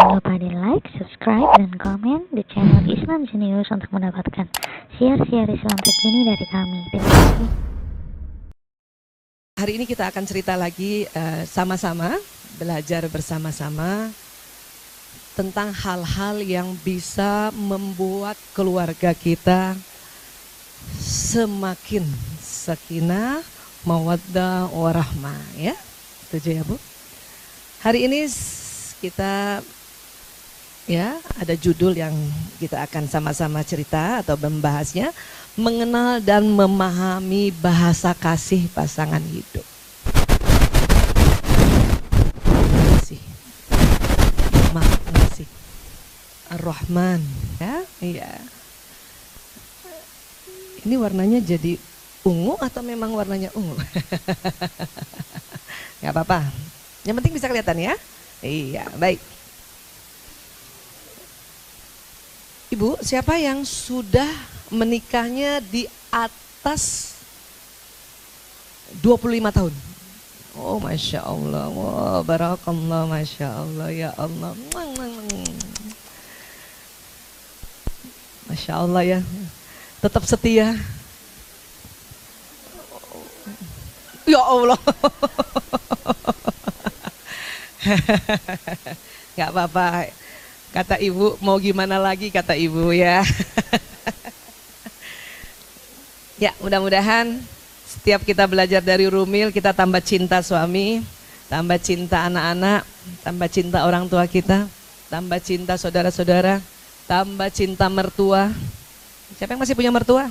Jangan lupa di like, subscribe, dan komen di channel Islam Genius untuk mendapatkan siar-siar Islam terkini dari kami. Terima kasih. Hari ini kita akan cerita lagi sama-sama, belajar bersama-sama tentang hal-hal yang bisa membuat keluarga kita semakin sakinah, mawaddah, warahmah, ya. Setuju ya, Bu? Hari ini kita ada judul yang kita akan sama-sama cerita atau membahasnya, mengenal dan memahami bahasa kasih pasangan hidup. Kasih, makasih, Ar-Rahman, ya, iya. Ini warnanya jadi ungu atau memang warnanya ungu? Gak apa-apa, yang penting bisa kelihatan ya. Iya, baik. Ibu, siapa yang sudah menikahnya di atas 25 tahun? Oh, Masya Allah, wow, barakallah, Masya Allah, ya Allah. Masya Allah ya, tetap setia. Ya Allah. Gak apa-apa. Kata ibu, mau gimana lagi kata ibu ya. Ya, mudah-mudahan setiap kita belajar dari Rumil, kita tambah cinta suami, tambah cinta anak-anak, tambah cinta orang tua kita, tambah cinta saudara-saudara, tambah cinta mertua. Siapa yang masih punya mertua?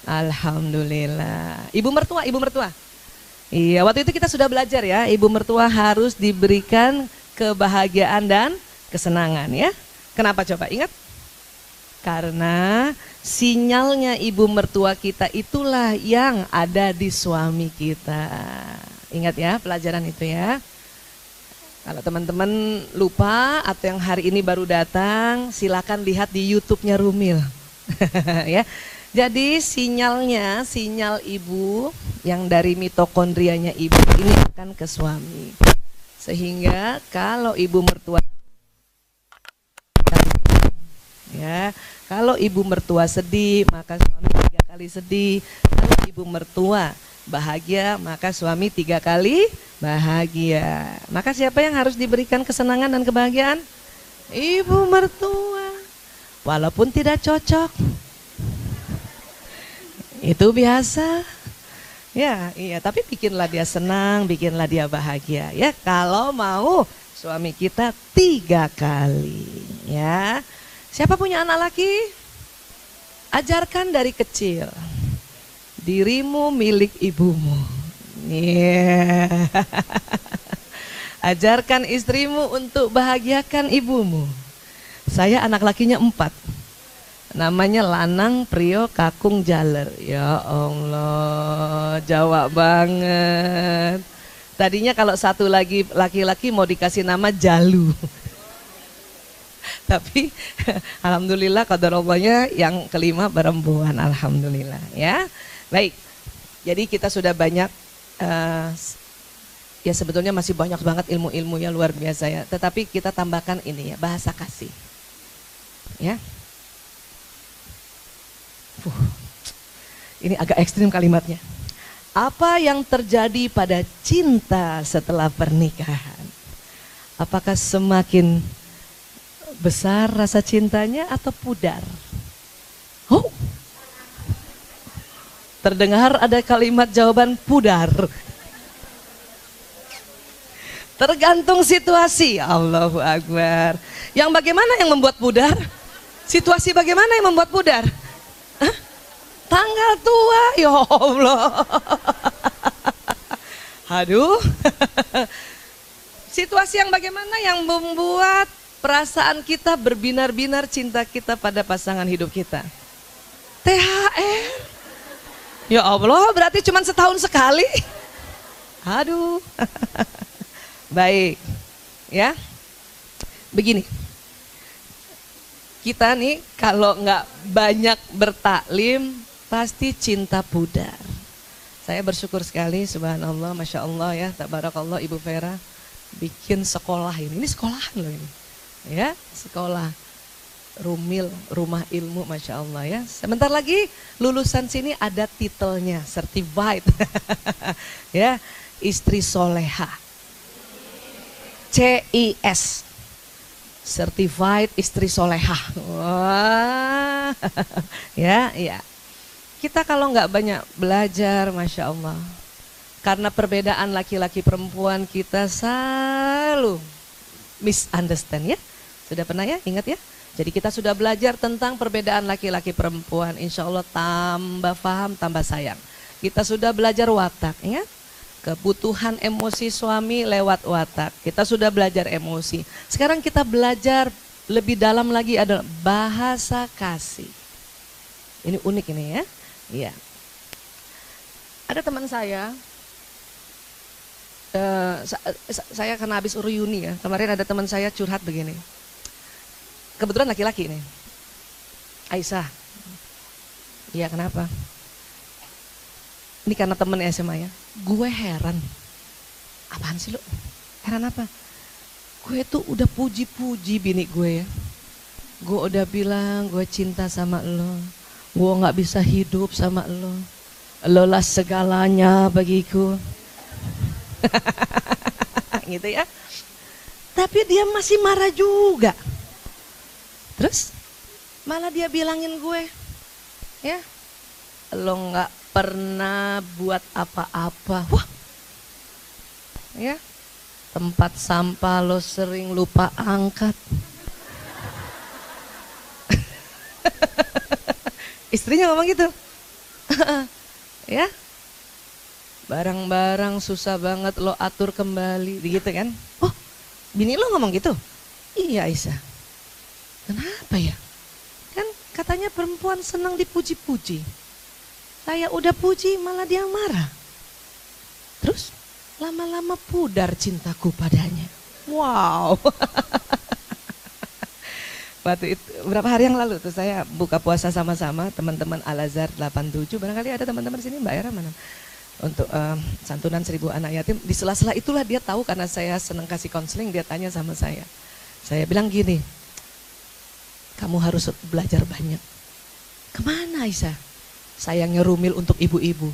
Alhamdulillah. Ibu mertua, ibu mertua. Iya, waktu itu kita sudah belajar ya, ibu mertua harus diberikan kebahagiaan dan kesenangan ya. Kenapa coba? Ingat? Karena sinyalnya ibu mertua kita itulah yang ada di suami kita. Ingat ya pelajaran itu ya. Kalau teman-teman lupa atau yang hari ini baru datang, silakan lihat di YouTube-nya Rumil. Ya. Jadi sinyalnya, sinyal ibu yang dari mitokondrianya ibu ini akan ke suami. Sehingga kalau ibu mertua kalau ibu mertua sedih, maka suami 3 kali sedih. Kalau ibu mertua bahagia, maka suami 3 kali bahagia. Maka siapa yang harus diberikan kesenangan dan kebahagiaan? Ibu mertua. Walaupun tidak cocok. Itu biasa. Ya, iya, tapi bikinlah dia senang, bikinlah dia bahagia. Ya, kalau mau suami kita 3 kali, ya. Siapa punya anak laki? Ajarkan dari kecil. Dirimu milik ibumu. Yeah. Ajarkan istrimu untuk bahagiakan ibumu. Saya anak lakinya 4. Namanya Lanang, Prio, Kakung, Jaler. Ya Allah, Jawa banget. Tadinya kalau satu lagi laki-laki mau dikasih nama Jalu. Tapi alhamdulillah qadarallahnya yang kelima perempuan, alhamdulillah ya. Baik, jadi kita sudah banyak, ya sebetulnya masih banyak banget ilmu-ilmunya luar biasa ya. Tetapi kita tambahkan ini ya, bahasa kasih ya. Ini agak ekstrim kalimatnya. Apa yang terjadi pada cinta setelah pernikahan? Apakah semakin besar rasa cintanya atau pudar? Oh, terdengar ada kalimat jawaban pudar. Tergantung situasi. Allahu Akbar. Yang bagaimana yang membuat pudar? Situasi bagaimana yang membuat pudar? Hah? Tanggal tua, ya Allah. Aduh. Situasi yang bagaimana yang membuat perasaan kita berbinar-binar cinta kita pada pasangan hidup kita? THR. Ya Allah, berarti cuma setahun sekali. Aduh. Baik. Ya. Begini. Kita nih kalau nggak banyak bertaklim pasti cinta pudar. Saya bersyukur sekali, subhanallah, masya Allah ya, tabarakallah Ibu Vera bikin sekolah ini sekolahan loh ini. ya, sekolah Rumil, Rumah Ilmu, Masya Allah ya. Sebentar lagi lulusan sini ada titelnya, certified. Ya, istri soleha. CIS, certified istri soleha. Wah, ya, ya. Kita kalau nggak banyak belajar, Masya Allah. Karena perbedaan laki-laki perempuan kita selalu misunderstand ya. Sudah pernah ya, ingat ya? Jadi kita sudah belajar tentang perbedaan laki-laki perempuan. Insya Allah tambah paham, tambah sayang. Kita sudah belajar watak, ingat? Kebutuhan emosi suami lewat watak. Kita sudah belajar emosi. Sekarang kita belajar lebih dalam lagi adalah bahasa kasih. Ini unik ini ya. Iya. Ada teman saya, saya karena habis reuni ya. Kemarin ada teman saya curhat begini. Kebetulan laki-laki nih, Aisyah. Iya kenapa? Ini karena temen SMA ya. Gue heran. Apaan sih lo? Heran apa? Gue tuh udah puji-puji bini gue ya. Gue udah bilang gue cinta sama lo. Gue gak bisa hidup sama lo. Lo lah segalanya bagiku. Gitu ya. Tapi dia masih marah juga. Terus malah dia bilangin gue, ya lo gak pernah buat apa-apa. Wah, ya tempat sampah lo sering lupa angkat. Istrinya ngomong gitu. Ya, barang-barang susah banget lo atur kembali, gitu kan? Oh, bini lo ngomong gitu? Iya Aisyah. Kenapa ya? Kan katanya perempuan senang dipuji-puji. Saya udah puji malah dia marah. Terus lama-lama pudar cintaku padanya. Wow. Waktu itu berapa hari yang lalu tuh saya buka puasa sama-sama teman-teman Al-Azhar 87. Barangkali ada teman-teman sini, Mbak Era mana? Untuk santunan 1000 anak yatim. Di sela-sela itulah dia tahu karena saya senang kasih konseling, dia tanya sama saya. Saya bilang gini, kamu harus belajar banyak. Kemana Aisyah? Sayangnya Rumil untuk ibu-ibu.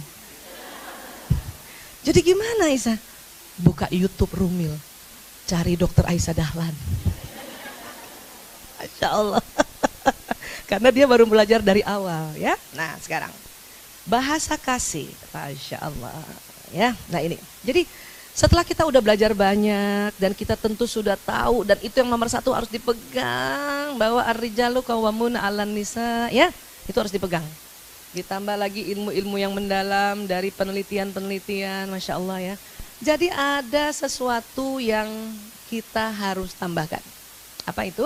Jadi gimana Aisyah? Buka YouTube Rumil. Cari dokter Aisyah Dahlan. Masya Allah. Karena dia baru belajar dari awal ya. Nah sekarang. Bahasa kasih. Masya Allah. Ya, nah ini. Jadi setelah kita udah belajar banyak dan kita tentu sudah tahu dan itu yang nomor satu harus dipegang bahwa ar-rijalu qawwamuna 'alan nisa ya, itu harus dipegang. Ditambah lagi ilmu-ilmu yang mendalam dari penelitian-penelitian, Masya Allah ya. Jadi ada sesuatu yang kita harus tambahkan. Apa itu?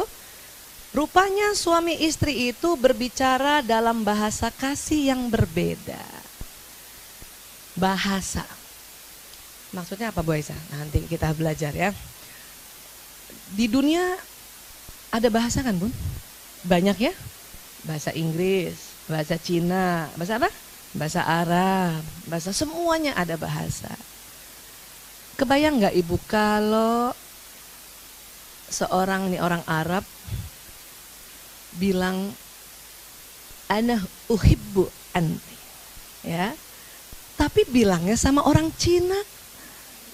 Rupanya suami istri itu berbicara dalam bahasa kasih yang berbeda. Bahasa. Maksudnya apa Bu Aisyah? Nanti kita belajar ya. Di dunia ada bahasa kan Bun? Banyak ya. Bahasa Inggris, bahasa Cina, bahasa apa? Bahasa Arab, bahasa semuanya ada bahasa. Kebayang nggak Ibu kalau seorang nih orang Arab bilang ana uhibbu anti. Ya. Tapi bilangnya sama orang Cina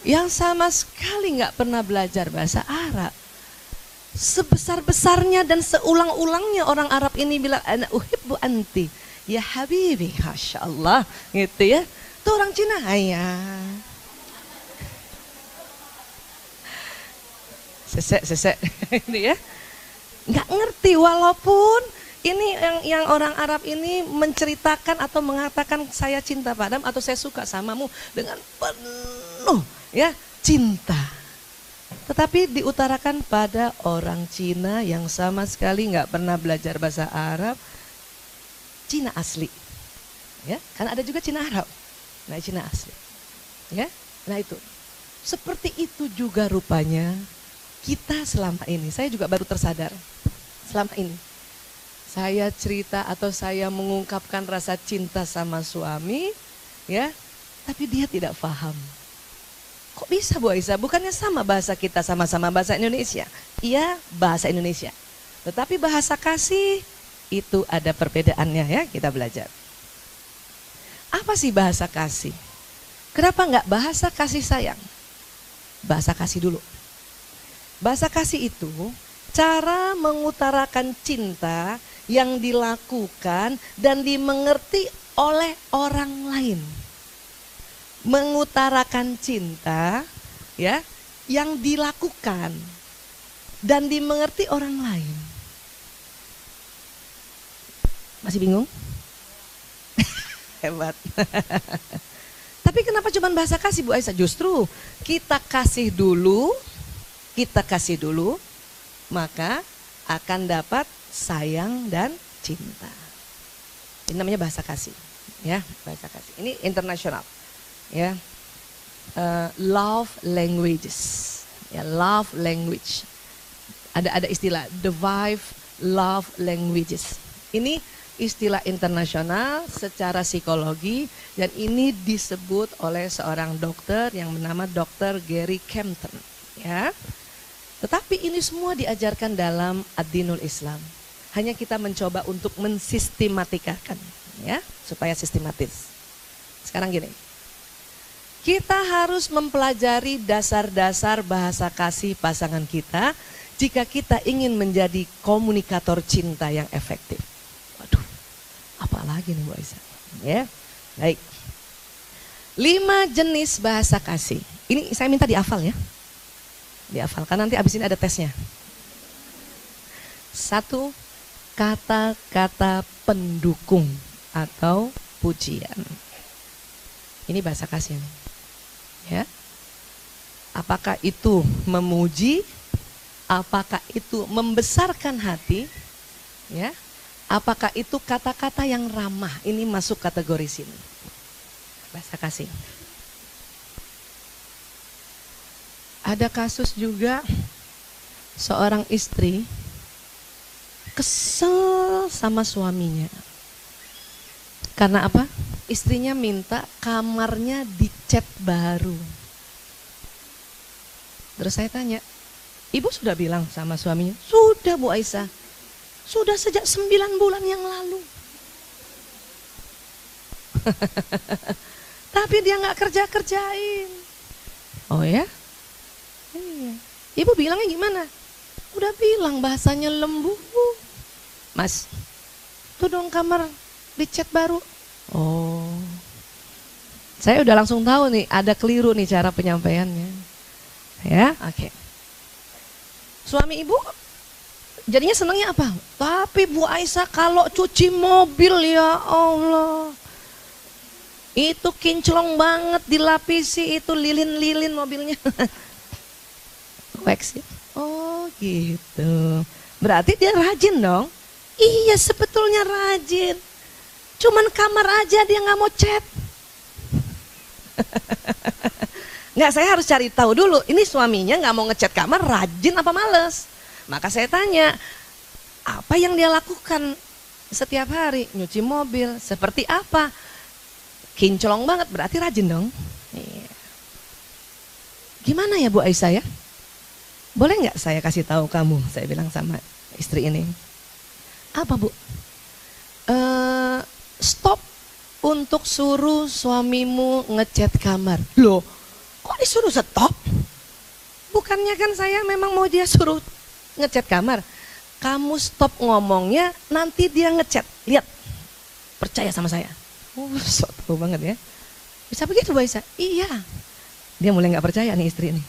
yang sama sekali nggak pernah belajar bahasa Arab. Sebesar-besarnya dan seulang-ulangnya orang Arab ini bilang ana uhibbu anti. Ya habibi, Masya Allah, gitu ya. Itu orang Cina, ayah. Sesek, ini ya. Nggak ngerti walaupun ini yang orang Arab ini menceritakan atau mengatakan saya cinta padamu atau saya suka samamu dengan penuh ya cinta. Tetapi diutarakan pada orang Cina yang sama sekali nggak pernah belajar bahasa Arab, Cina asli, ya, karena ada juga Cina Arab, nah Cina asli, ya, nah itu, seperti itu juga rupanya kita selama ini. Saya juga baru tersadar selama ini. Saya cerita atau saya mengungkapkan rasa cinta sama suami, ya, tapi dia tidak paham. Kok bisa Bu Aisyah? Bukannya sama bahasa kita, sama-sama bahasa Indonesia? Iya, bahasa Indonesia. Tetapi bahasa kasih itu ada perbedaannya ya, kita belajar. Apa sih bahasa kasih? Kenapa enggak bahasa kasih sayang? Bahasa kasih dulu. Bahasa kasih itu cara mengutarakan cinta yang dilakukan dan dimengerti oleh orang lain. Mengutarakan cinta ya yang dilakukan dan dimengerti orang lain. Masih bingung? Hebat. Tapi kenapa cuma bahasa kasih Bu Aisyah? Justru kita kasih dulu, maka akan dapat sayang dan cinta. Ini namanya bahasa kasih, ya bahasa kasih. Ini internasional. Ya, love languages, ya love language. Ada istilah the five love languages. Ini istilah internasional secara psikologi dan ini disebut oleh seorang dokter yang bernama Dr. Gary Kempton. Ya, tetapi ini semua diajarkan dalam ad-dinul Islam. Hanya kita mencoba untuk mensistematikakan, ya supaya sistematis. Sekarang gini. Kita harus mempelajari dasar-dasar bahasa kasih pasangan kita jika kita ingin menjadi komunikator cinta yang efektif. Waduh, apalagi nih Bu Aisyah? Ya, baik. 5 jenis bahasa kasih. Ini saya minta dihafal ya. Dihafal, karena nanti abis ini ada tesnya. 1, kata-kata pendukung atau pujian. Ini bahasa kasih nih. Ya, apakah itu memuji, apakah itu membesarkan hati, ya, apakah itu kata-kata yang ramah, ini masuk kategori sini, bahasa kasih. Ada kasus juga seorang istri kesel sama suaminya, karena apa? Istrinya minta kamarnya dicat baru. Terus saya tanya, ibu sudah bilang sama suaminya? Sudah Bu Aisyah, sudah sejak 9 bulan yang lalu. Tapi dia gak kerja-kerjain. Oh ya? Iya. Ibu bilangnya gimana? Udah bilang bahasanya lembut. Mas, tuh dong kamar dicat baru. Oh, saya udah langsung tahu nih ada keliru nih cara penyampaiannya. Ya, oke. Suami ibu jadinya senangnya apa? Tapi Bu Aisyah kalau cuci mobil ya Allah, itu kinclong banget dilapisi itu lilin-lilin mobilnya. Wax ya? Oh gitu. Berarti dia rajin dong? Iya sebetulnya rajin. Cuman kamar aja dia nggak mau cat. Nggak, saya harus cari tahu dulu. Ini suaminya nggak mau ngecat kamar, rajin apa males? Maka saya tanya, apa yang dia lakukan setiap hari? Nyuci mobil, seperti apa? Kinclong banget, berarti rajin dong. Iya. Gimana ya Bu Aisyah ya? Boleh nggak saya kasih tahu kamu? Saya bilang sama istri ini. Apa Bu? Stop untuk suruh suamimu ngecat kamar. Loh, kok disuruh stop? Bukannya kan saya memang mau dia suruh ngecat kamar. Kamu stop ngomongnya, nanti dia ngecat. Lihat, percaya sama saya. So tahu banget ya. Bisa begitu Bu Aisyah? Iya. Dia mulai nggak percaya nih istri ini.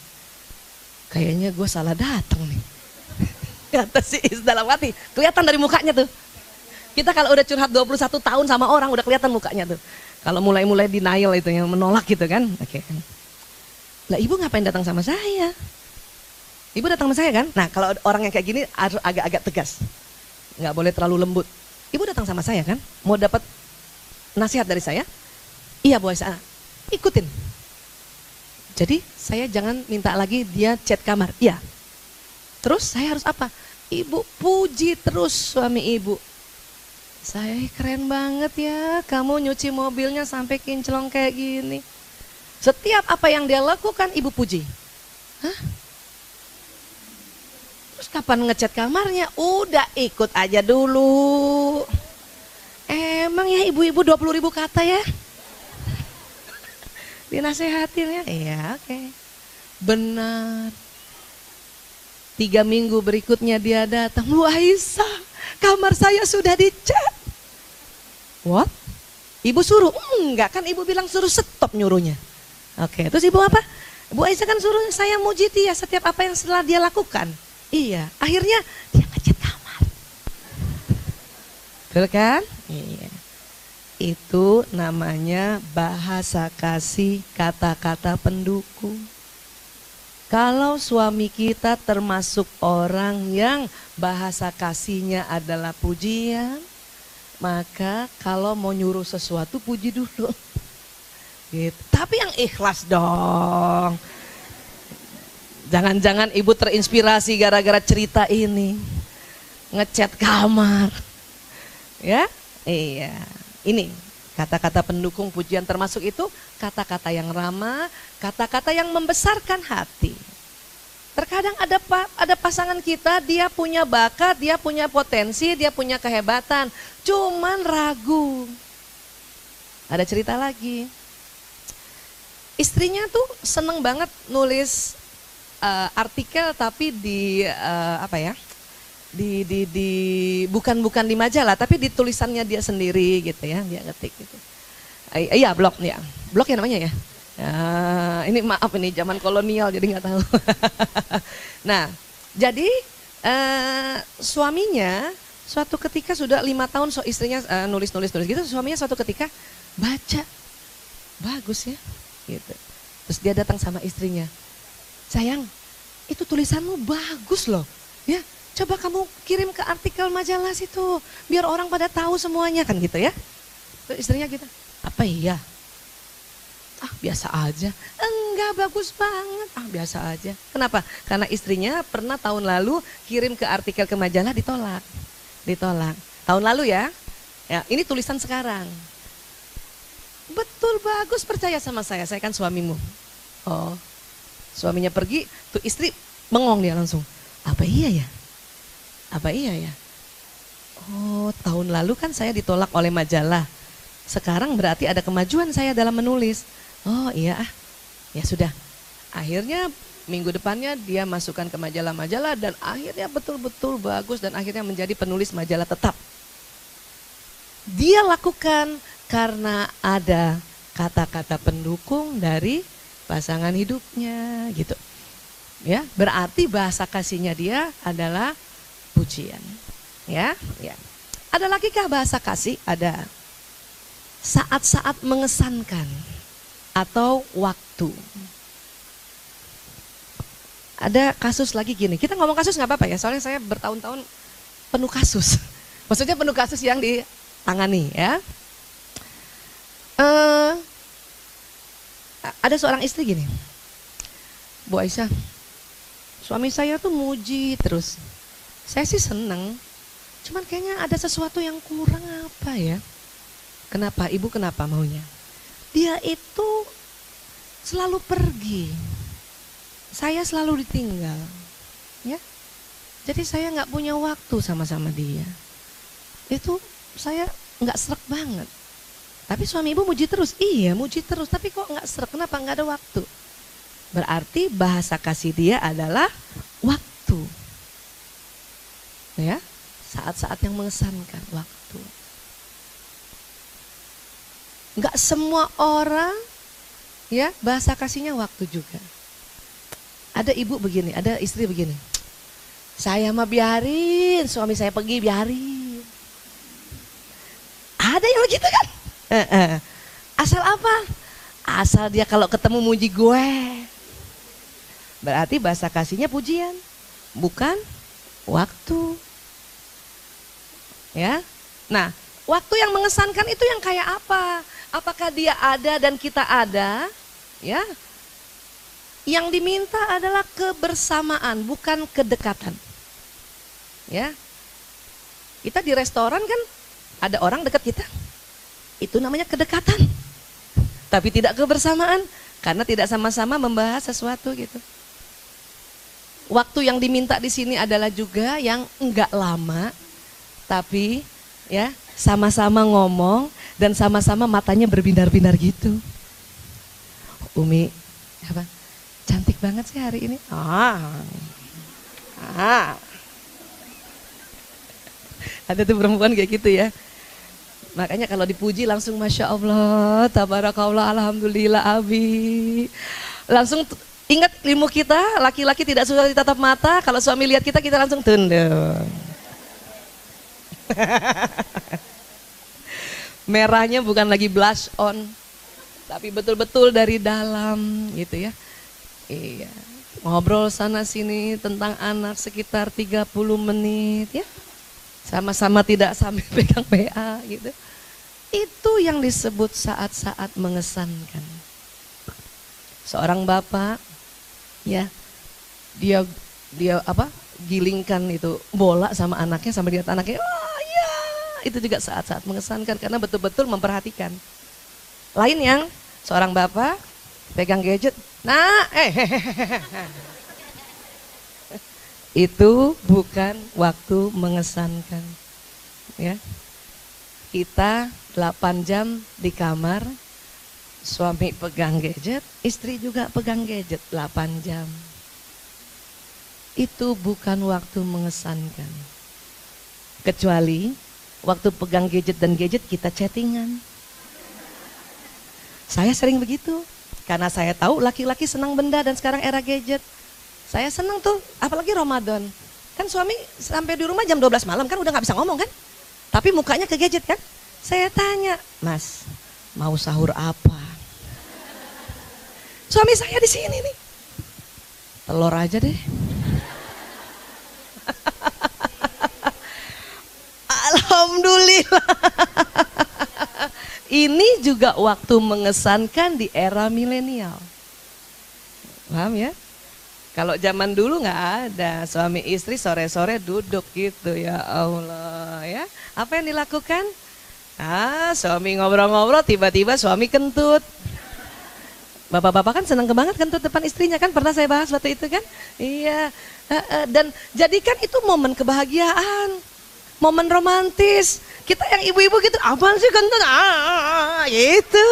Kayaknya gue salah datang nih. Kata si dalam hati, kelihatan dari mukanya tuh. Kita kalau udah curhat 21 tahun sama orang udah kelihatan mukanya tuh. Kalau mulai-mulai denial itu yang menolak gitu kan. Oke. Lah ibu ngapain datang sama saya? Ibu datang sama saya kan? Nah kalau orang yang kayak gini harus agak-agak tegas. Nggak boleh terlalu lembut. Ibu datang sama saya kan? Mau dapat nasihat dari saya? Iya Bu Aisyah, ikutin. Jadi saya jangan minta lagi dia cat kamar. Iya. Terus saya harus apa? Ibu puji terus suami ibu. Saya keren banget ya, kamu nyuci mobilnya sampai kinclong kayak gini. Setiap apa yang dia lakukan ibu puji. Hah? Terus kapan ngecat kamarnya? Udah ikut aja dulu. Emang ya ibu-ibu 20.000 kata ya? Dinasehatin ya? Iya oke. Benar. 3 minggu berikutnya dia datang. Bu Aisyah, kamar saya sudah dicat. What? Ibu suruh? Enggak, kan ibu bilang suruh stop nyuruhnya. Oke, terus ibu apa? Bu Aisyah kan suruh saya muji dia setiap apa yang setelah dia lakukan. Iya, akhirnya dia ngecat kamar. Betul kan? Iya. Itu namanya bahasa kasih, kata-kata pendukung. Kalau suami kita termasuk orang yang bahasa kasihnya adalah pujian, maka kalau mau nyuruh sesuatu puji dulu. Gitu. Tapi yang ikhlas dong. Jangan-jangan ibu terinspirasi gara-gara cerita ini. Ngecat kamar. Ya? Iya. Ini kata-kata pendukung pujian termasuk itu kata-kata yang ramah, kata-kata yang membesarkan hati. Terkadang ada pasangan kita, dia punya bakat, dia punya potensi, dia punya kehebatan, cuman ragu. Ada cerita lagi. Istrinya tuh seneng banget nulis artikel tapi di bukan di majalah tapi di tulisannya dia sendiri gitu ya, dia ngetik gitu. Iya blog ya, blog ya namanya ya. Ini maaf ini zaman kolonial jadi nggak tahu. Nah jadi suaminya suatu ketika sudah 5 tahun istrinya nulis gitu, suaminya suatu ketika baca bagus ya gitu. Terus dia datang sama istrinya, sayang itu tulisanmu bagus loh ya, coba kamu kirim ke artikel majalah situ biar orang pada tahu semuanya kan gitu ya. Terus istrinya gitu, apa iya? Ah biasa aja. Enggak, bagus banget. Ah biasa aja. Kenapa? Karena istrinya pernah tahun lalu kirim ke artikel ke majalah ditolak. Tahun lalu ya. Ya, ini tulisan sekarang. Betul bagus, percaya sama saya kan suamimu. Oh. Suaminya pergi, tuh istri bengong dia langsung. Apa iya ya? Apa iya ya? Oh, tahun lalu kan saya ditolak oleh majalah. Sekarang berarti ada kemajuan saya dalam menulis. Oh iya ah, ya sudah. Akhirnya minggu depannya dia masukkan ke majalah-majalah dan akhirnya betul-betul bagus dan akhirnya menjadi penulis majalah tetap. Dia lakukan karena ada kata-kata pendukung dari pasangan hidupnya gitu. Ya, berarti bahasa kasihnya dia adalah pujian. Ya. Ada lagi kah bahasa kasih? Ada. Saat-saat mengesankan atau waktu. Ada kasus lagi gini, kita ngomong kasus nggak apa-apa ya, soalnya saya bertahun-tahun penuh kasus. Maksudnya penuh kasus yang ditangani ya. Ada seorang istri gini, Bu Aisyah, suami saya tuh muji terus. Saya sih seneng, cuman kayaknya ada sesuatu yang kurang apa ya. Kenapa? Ibu kenapa maunya? Dia itu selalu pergi, saya selalu ditinggal, ya. Jadi saya nggak punya waktu sama-sama dia. Itu saya nggak srek banget. Tapi suami ibu muji terus, iya muji terus, tapi kok nggak srek, kenapa nggak ada waktu? Berarti bahasa kasih dia adalah waktu. Ya, saat-saat yang mengesankan, waktu. Nggak semua orang ya bahasa kasihnya waktu juga. Ada ibu begini, ada istri begini. Saya mah biarin, suami saya pergi biarin. Ada yang begitu kan? Asal apa? Asal dia kalau ketemu muji gue. Berarti bahasa kasihnya pujian, bukan waktu. Ya. Nah, waktu yang mengesankan itu yang kayak apa? Apakah dia ada dan kita ada? Ya. Yang diminta adalah kebersamaan, bukan kedekatan. Ya. Kita di restoran kan ada orang dekat kita. Itu namanya kedekatan. Tapi tidak kebersamaan, Karena tidak sama-sama membahas sesuatu gitu. Waktu yang diminta di sini adalah juga yang enggak lama, tapi ya sama-sama ngomong dan sama-sama matanya berbinar-binar gitu. Umi, apa? Cantik banget sih hari ini. Ada tuh perempuan kayak gitu ya. Makanya kalau dipuji langsung Masya Allah, Tabarakallah, Alhamdulillah, Abi. Langsung ingat ilmu kita, laki-laki tidak suka ditatap mata, kalau suami lihat kita, kita langsung tunduk. Merahnya bukan lagi blush on, tapi betul-betul dari dalam gitu ya. Iya, ngobrol sana sini tentang anak sekitar 30 menit ya. Sama-sama tidak sampai pegang PA gitu. Itu yang disebut saat-saat mengesankan. Seorang bapak ya, dia gilingkan itu bola sama anaknya sampai lihat anaknya, oh ya, itu juga saat-saat mengesankan karena betul-betul memperhatikan. Lain yang seorang bapak pegang gadget, itu bukan waktu mengesankan. Ya. Kita 8 jam di kamar, suami pegang gadget, istri juga pegang gadget 8 jam. Itu bukan waktu mengesankan. Kecuali waktu pegang gadget dan gadget kita chattingan. Saya sering begitu, karena saya tahu laki-laki senang benda dan sekarang era gadget. Saya senang tuh, apalagi Ramadan. Kan suami sampai di rumah jam 12 malam kan udah gak bisa ngomong kan. Tapi mukanya ke gadget kan. Saya tanya, Mas, mau sahur apa? Suami saya di sini nih. Telur aja deh. Alhamdulillah. Ini juga waktu mengesankan di era milenial. Paham ya? Kalau zaman dulu nggak ada, suami istri sore-sore duduk gitu, ya Allah ya. Apa yang dilakukan? Suami ngobrol-ngobrol, tiba-tiba suami kentut. Bapak-bapak kan senang banget kentut depan istrinya kan, pernah saya bahas waktu itu kan? Iya, dan jadikan itu momen kebahagiaan, momen romantis. Kita yang ibu-ibu gitu, apaan sih kentut? Gitu.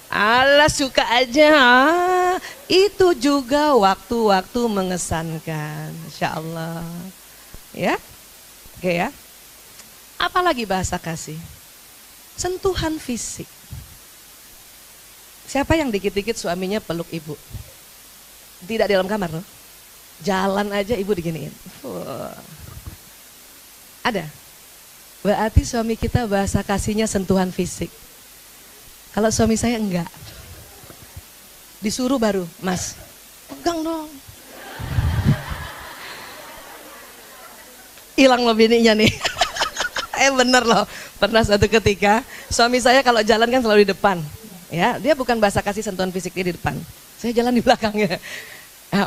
Allah suka aja. Itu juga waktu-waktu mengesankan, Insya Allah. Ya, oke ya. Apalagi bahasa kasih? Sentuhan fisik. Siapa yang dikit-dikit suaminya peluk ibu? Tidak di dalam kamar loh. Jalan aja ibu diginiin. Ada. Berarti suami kita bahasa kasihnya sentuhan fisik. Kalau suami saya enggak. Disuruh baru, Mas, pegang dong. Hilang loh bininya nih. Bener loh. Pernah suatu ketika suami saya kalau jalan kan selalu di depan. Ya, dia bukan bahasa kasih sentuhan fisik, dia di depan. Saya jalan di belakangnya.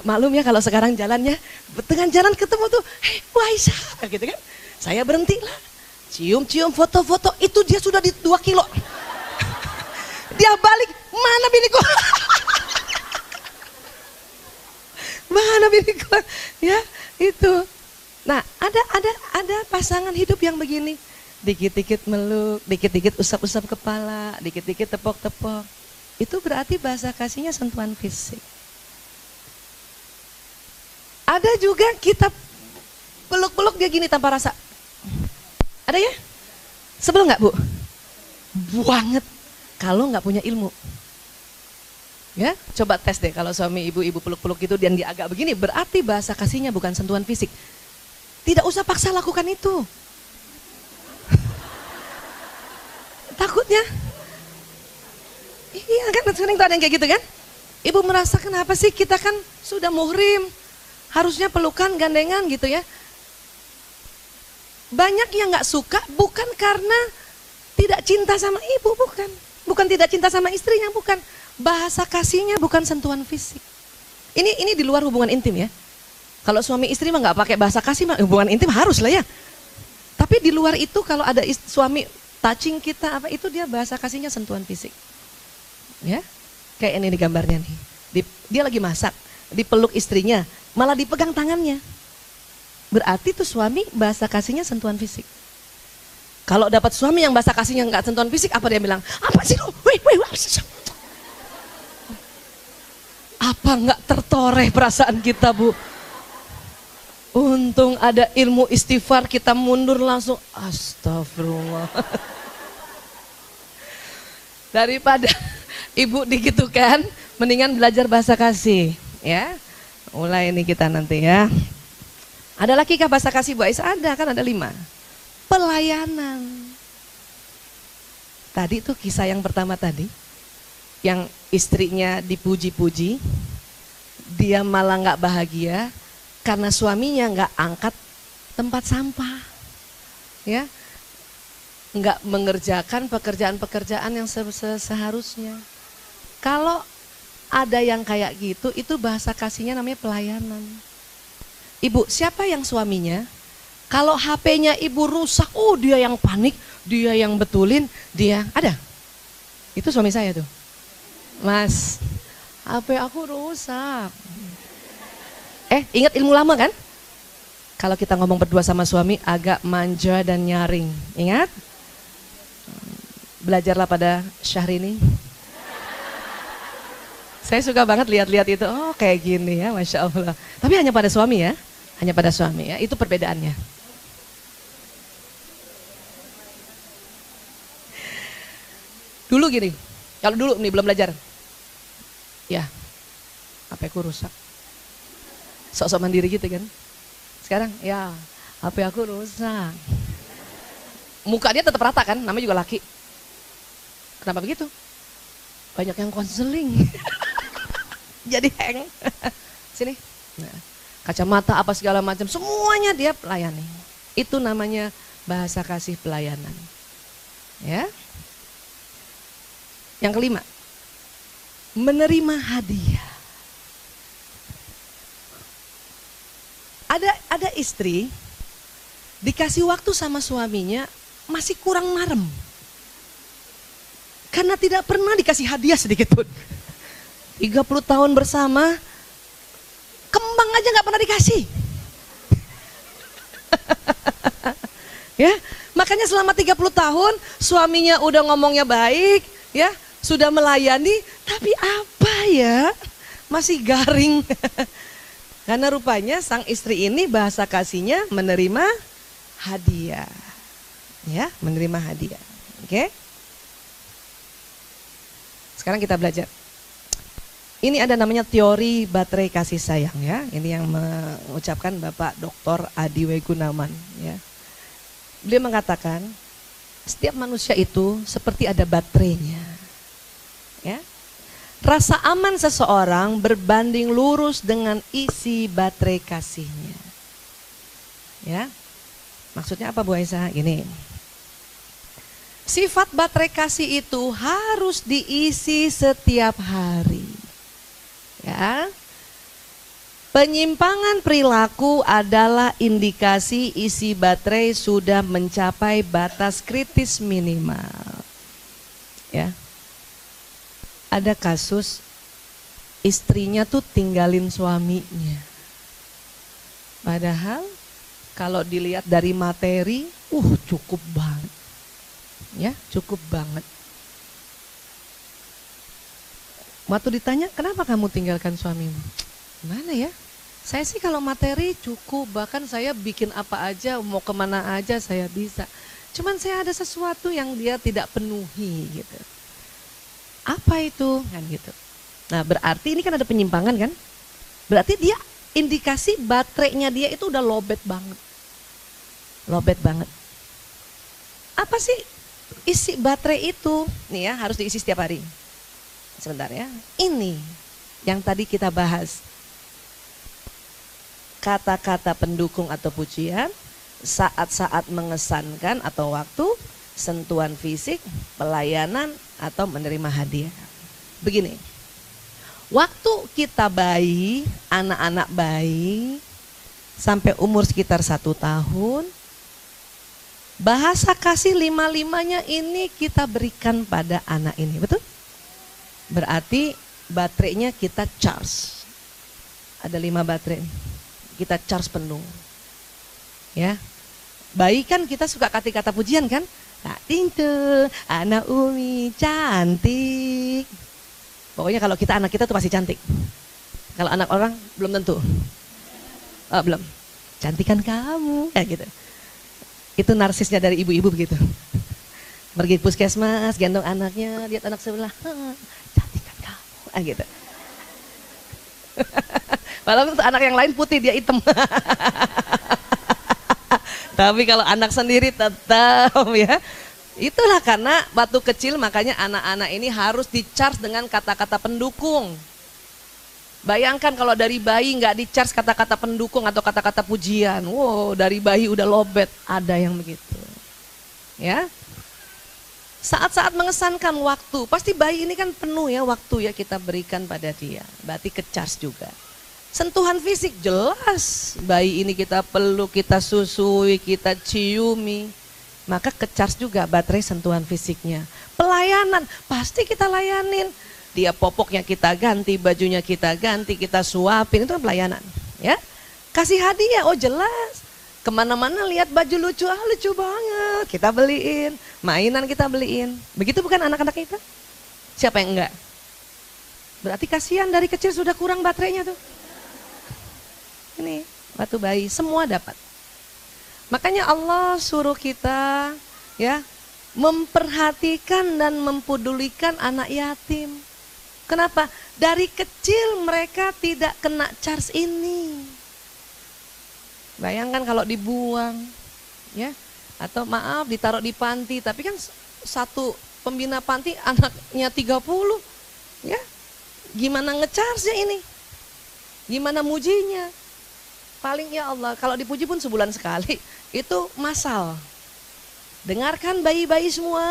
Maklum ya kalau sekarang jalannya, tengah jalan ketemu tuh, Aisyah, gitu kan. Saya berhenti lah, cium-cium, foto-foto, itu dia sudah di 2 kilo. Dia balik, mana biniku? Mana biniku? Ya, itu. Nah, ada pasangan hidup yang begini. Dikit-dikit meluk, dikit-dikit usap-usap kepala, dikit-dikit tepok-tepok. Itu berarti bahasa kasihnya sentuhan fisik. Ada juga kita peluk-peluk dia gini tanpa rasa. Ada ya? Sebel nggak, Bu? Banget. Kalau nggak punya ilmu. Ya, coba tes deh kalau suami ibu-ibu peluk-peluk itu dan dia agak begini, berarti bahasa kasihnya bukan sentuhan fisik. Tidak usah paksa lakukan itu. Takutnya. Iya kan, sering tuh ada yang kayak gitu kan. Ibu merasa kenapa sih kita kan sudah muhrim, harusnya pelukan, gandengan gitu ya. Banyak yang gak suka bukan karena tidak cinta sama ibu, bukan. Bukan tidak cinta sama istrinya, bukan. Bahasa kasihnya bukan sentuhan fisik. Ini di luar hubungan intim ya. Kalau suami istri mah gak pakai bahasa kasih, mah hubungan intim harus lah ya. Tapi di luar itu kalau ada suami touching kita apa itu dia bahasa kasihnya sentuhan fisik. Ya. Kayak ini gambarnya nih. Dia lagi masak, dipeluk istrinya, malah dipegang tangannya. Berarti tuh suami bahasa kasihnya sentuhan fisik. Kalau dapat suami yang bahasa kasihnya nggak sentuhan fisik, apa dia bilang? Apa sih lu? Apa nggak tertoreh perasaan kita, Bu? Untung ada ilmu istighfar, kita mundur langsung. Astagfirullah. Daripada ibu digitukan, mendingan belajar bahasa kasih, ya. Mulai ini kita nanti ya. Ada lagi kah bahasa kasih Bu Aisyah? Ada, kan ada 5. Pelayanan. Tadi tuh kisah yang pertama tadi, yang istrinya dipuji-puji, dia malah nggak bahagia karena suaminya nggak angkat tempat sampah, ya, nggak mengerjakan pekerjaan-pekerjaan yang seharusnya. Kalau ada yang kayak gitu, itu bahasa kasihnya namanya pelayanan. Ibu, siapa yang suaminya? Kalau HP-nya ibu rusak, dia yang panik, dia yang betulin, dia ada. Itu suami saya tuh. Mas, HP aku rusak. Ingat ilmu lama kan? Kalau kita ngomong berdua sama suami agak manja dan nyaring. Ingat? Belajarlah pada Syahrini. Saya suka banget lihat-lihat itu. Oh, kayak gini ya, Masya Allah. Tapi hanya pada suami ya. Hanya pada suami ya, itu perbedaannya. Dulu gini, kalau dulu nih belum belajar, ya HP aku rusak, sok-sok mandiri gitu kan. Sekarang ya HP aku rusak, muka dia tetap rata kan, namanya juga laki. Kenapa begitu? Banyak yang konseling, jadi hang. Sini. Nah, kacamata apa segala macam, semuanya dia pelayani. Itu namanya bahasa kasih pelayanan. Ya. Yang kelima, menerima hadiah. Ada istri dikasih waktu sama suaminya masih kurang marem. Karena tidak pernah dikasih hadiah sedikit pun. 30 tahun bersama, kembang aja nggak pernah dikasih. Ya, makanya selama 30 tahun suaminya udah ngomongnya baik, ya, sudah melayani, tapi apa ya? Masih garing. Karena rupanya sang istri ini bahasa kasihnya menerima hadiah. Ya, menerima hadiah. Oke? Sekarang kita belajar. Ini ada namanya teori baterai kasih sayang ya. Ini yang mengucapkan Bapak Dr. Adi W. Gunawan ya. Beliau mengatakan setiap manusia itu seperti ada baterainya. Ya. Rasa aman seseorang berbanding lurus dengan isi baterai kasihnya. Ya. Maksudnya apa Bu Aisyah? Gini. Sifat baterai kasih itu harus diisi setiap hari. Ya. Penyimpangan perilaku adalah indikasi isi baterai sudah mencapai batas kritis minimal. Ya. Ada kasus istrinya tuh tinggalin suaminya. Padahal kalau dilihat dari materi, cukup banget. Ya, cukup banget. Waktu ditanya, kenapa kamu tinggalkan suamimu? Gimana ya? Saya sih kalau materi cukup, bahkan saya bikin apa aja, mau kemana aja saya bisa. Cuman saya ada sesuatu yang dia tidak penuhi gitu. Apa itu? Kan gitu. Nah berarti ini kan ada penyimpangan kan? Berarti dia indikasi baterainya dia itu udah lowbat banget. Lowbat banget. Apa sih isi baterai itu? Nih ya harus diisi setiap hari. Sebentar ya. Ini yang tadi kita bahas. Kata-kata pendukung atau pujian, saat-saat mengesankan atau waktu, sentuhan fisik, pelayanan, atau menerima hadiah. Begini, waktu kita bayi, anak-anak bayi, sampai umur sekitar 1 tahun, bahasa kasih 5-5-nya ini kita berikan pada anak ini, betul? Berarti baterainya kita charge. Ada 5 baterai, kita charge penuh. Ya, bayi kan kita suka kata-kata pujian kan? Nah, Tintu, anak Umi cantik. Pokoknya kalau kita anak kita tuh pasti cantik. Kalau anak orang belum tentu. Oh, belum. Cantikan kamu, ya gitu. Itu narsisnya dari ibu-ibu begitu. Pergi puskesmas, gendong anaknya, lihat anak sebelah, cantikan kamu, gitu. Padahal untuk anak yang lain putih, dia hitam. Tapi kalau anak sendiri tetap ya. Itulah karena waktu kecil makanya anak-anak ini harus di-charge dengan kata-kata pendukung. Bayangkan kalau dari bayi nggak di-charge kata-kata pendukung atau kata-kata pujian. Wow, dari bayi udah lobet, ada yang begitu. Ya. Saat-saat mengesankan waktu, pasti bayi ini kan penuh ya waktu ya kita berikan pada dia. Berarti ke-charge juga. Sentuhan fisik jelas, bayi ini kita peluk, kita susui, kita ciumi, maka ke-charge juga baterai sentuhan fisiknya. Pelayanan, pasti kita layanin. Dia popoknya kita ganti, bajunya kita ganti, kita suapin, itu kan pelayanan. Ya, kasih hadiah, oh jelas. Kemana-mana lihat baju lucu, lucu banget, kita beliin. Mainan kita beliin. Begitu bukan anak-anak kita? Siapa yang enggak? Berarti kasihan dari kecil sudah kurang baterainya tuh. Ini waktu bayi semua dapat. Makanya Allah suruh kita ya memperhatikan dan mempedulikan anak yatim. Kenapa? Dari kecil mereka tidak kena charge ini. Bayangkan kalau dibuang ya, atau maaf ditaruh di panti, tapi kan satu pembina panti anaknya 30 ya. Gimana nge-charge-nya ini? Gimana mujinya? Paling ya Allah, kalau dipuji pun sebulan sekali, itu massal. Dengarkan bayi-bayi semua.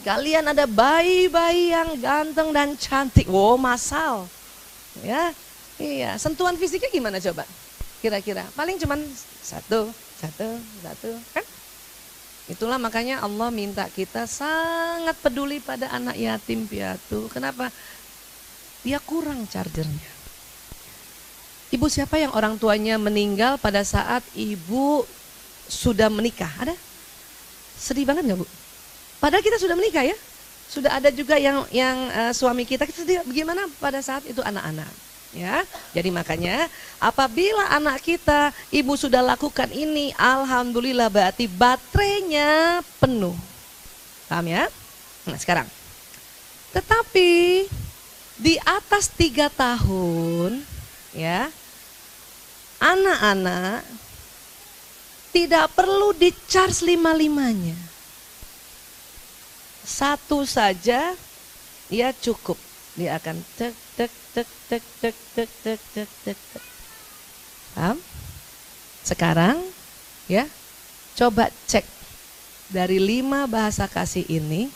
Kalian ada bayi-bayi yang ganteng dan cantik. Wow, massal. Ya, iya. Sentuhan fisiknya gimana coba? Kira-kira paling cuman satu, kan? Itulah makanya Allah minta kita sangat peduli pada anak yatim piatu. Kenapa? Dia kurang chargernya. Ibu siapa yang orang tuanya meninggal pada saat ibu sudah menikah? Ada? Sedih banget nggak Bu? Padahal kita sudah menikah ya. Sudah ada juga yang suami kita sedih. Bagaimana pada saat itu anak-anak? Ya, jadi makanya apabila anak kita ibu sudah lakukan ini, alhamdulillah berarti baterainya penuh. Paham ya? Nah sekarang, tetapi di atas 3 tahun, ya, anak-anak tidak perlu di-charge 5-5-nya. Satu saja ya cukup. Dia akan tek tek tek tek tek tek tek tek tek tek. Paham? Sekarang ya, coba cek dari 5 bahasa kasih ini,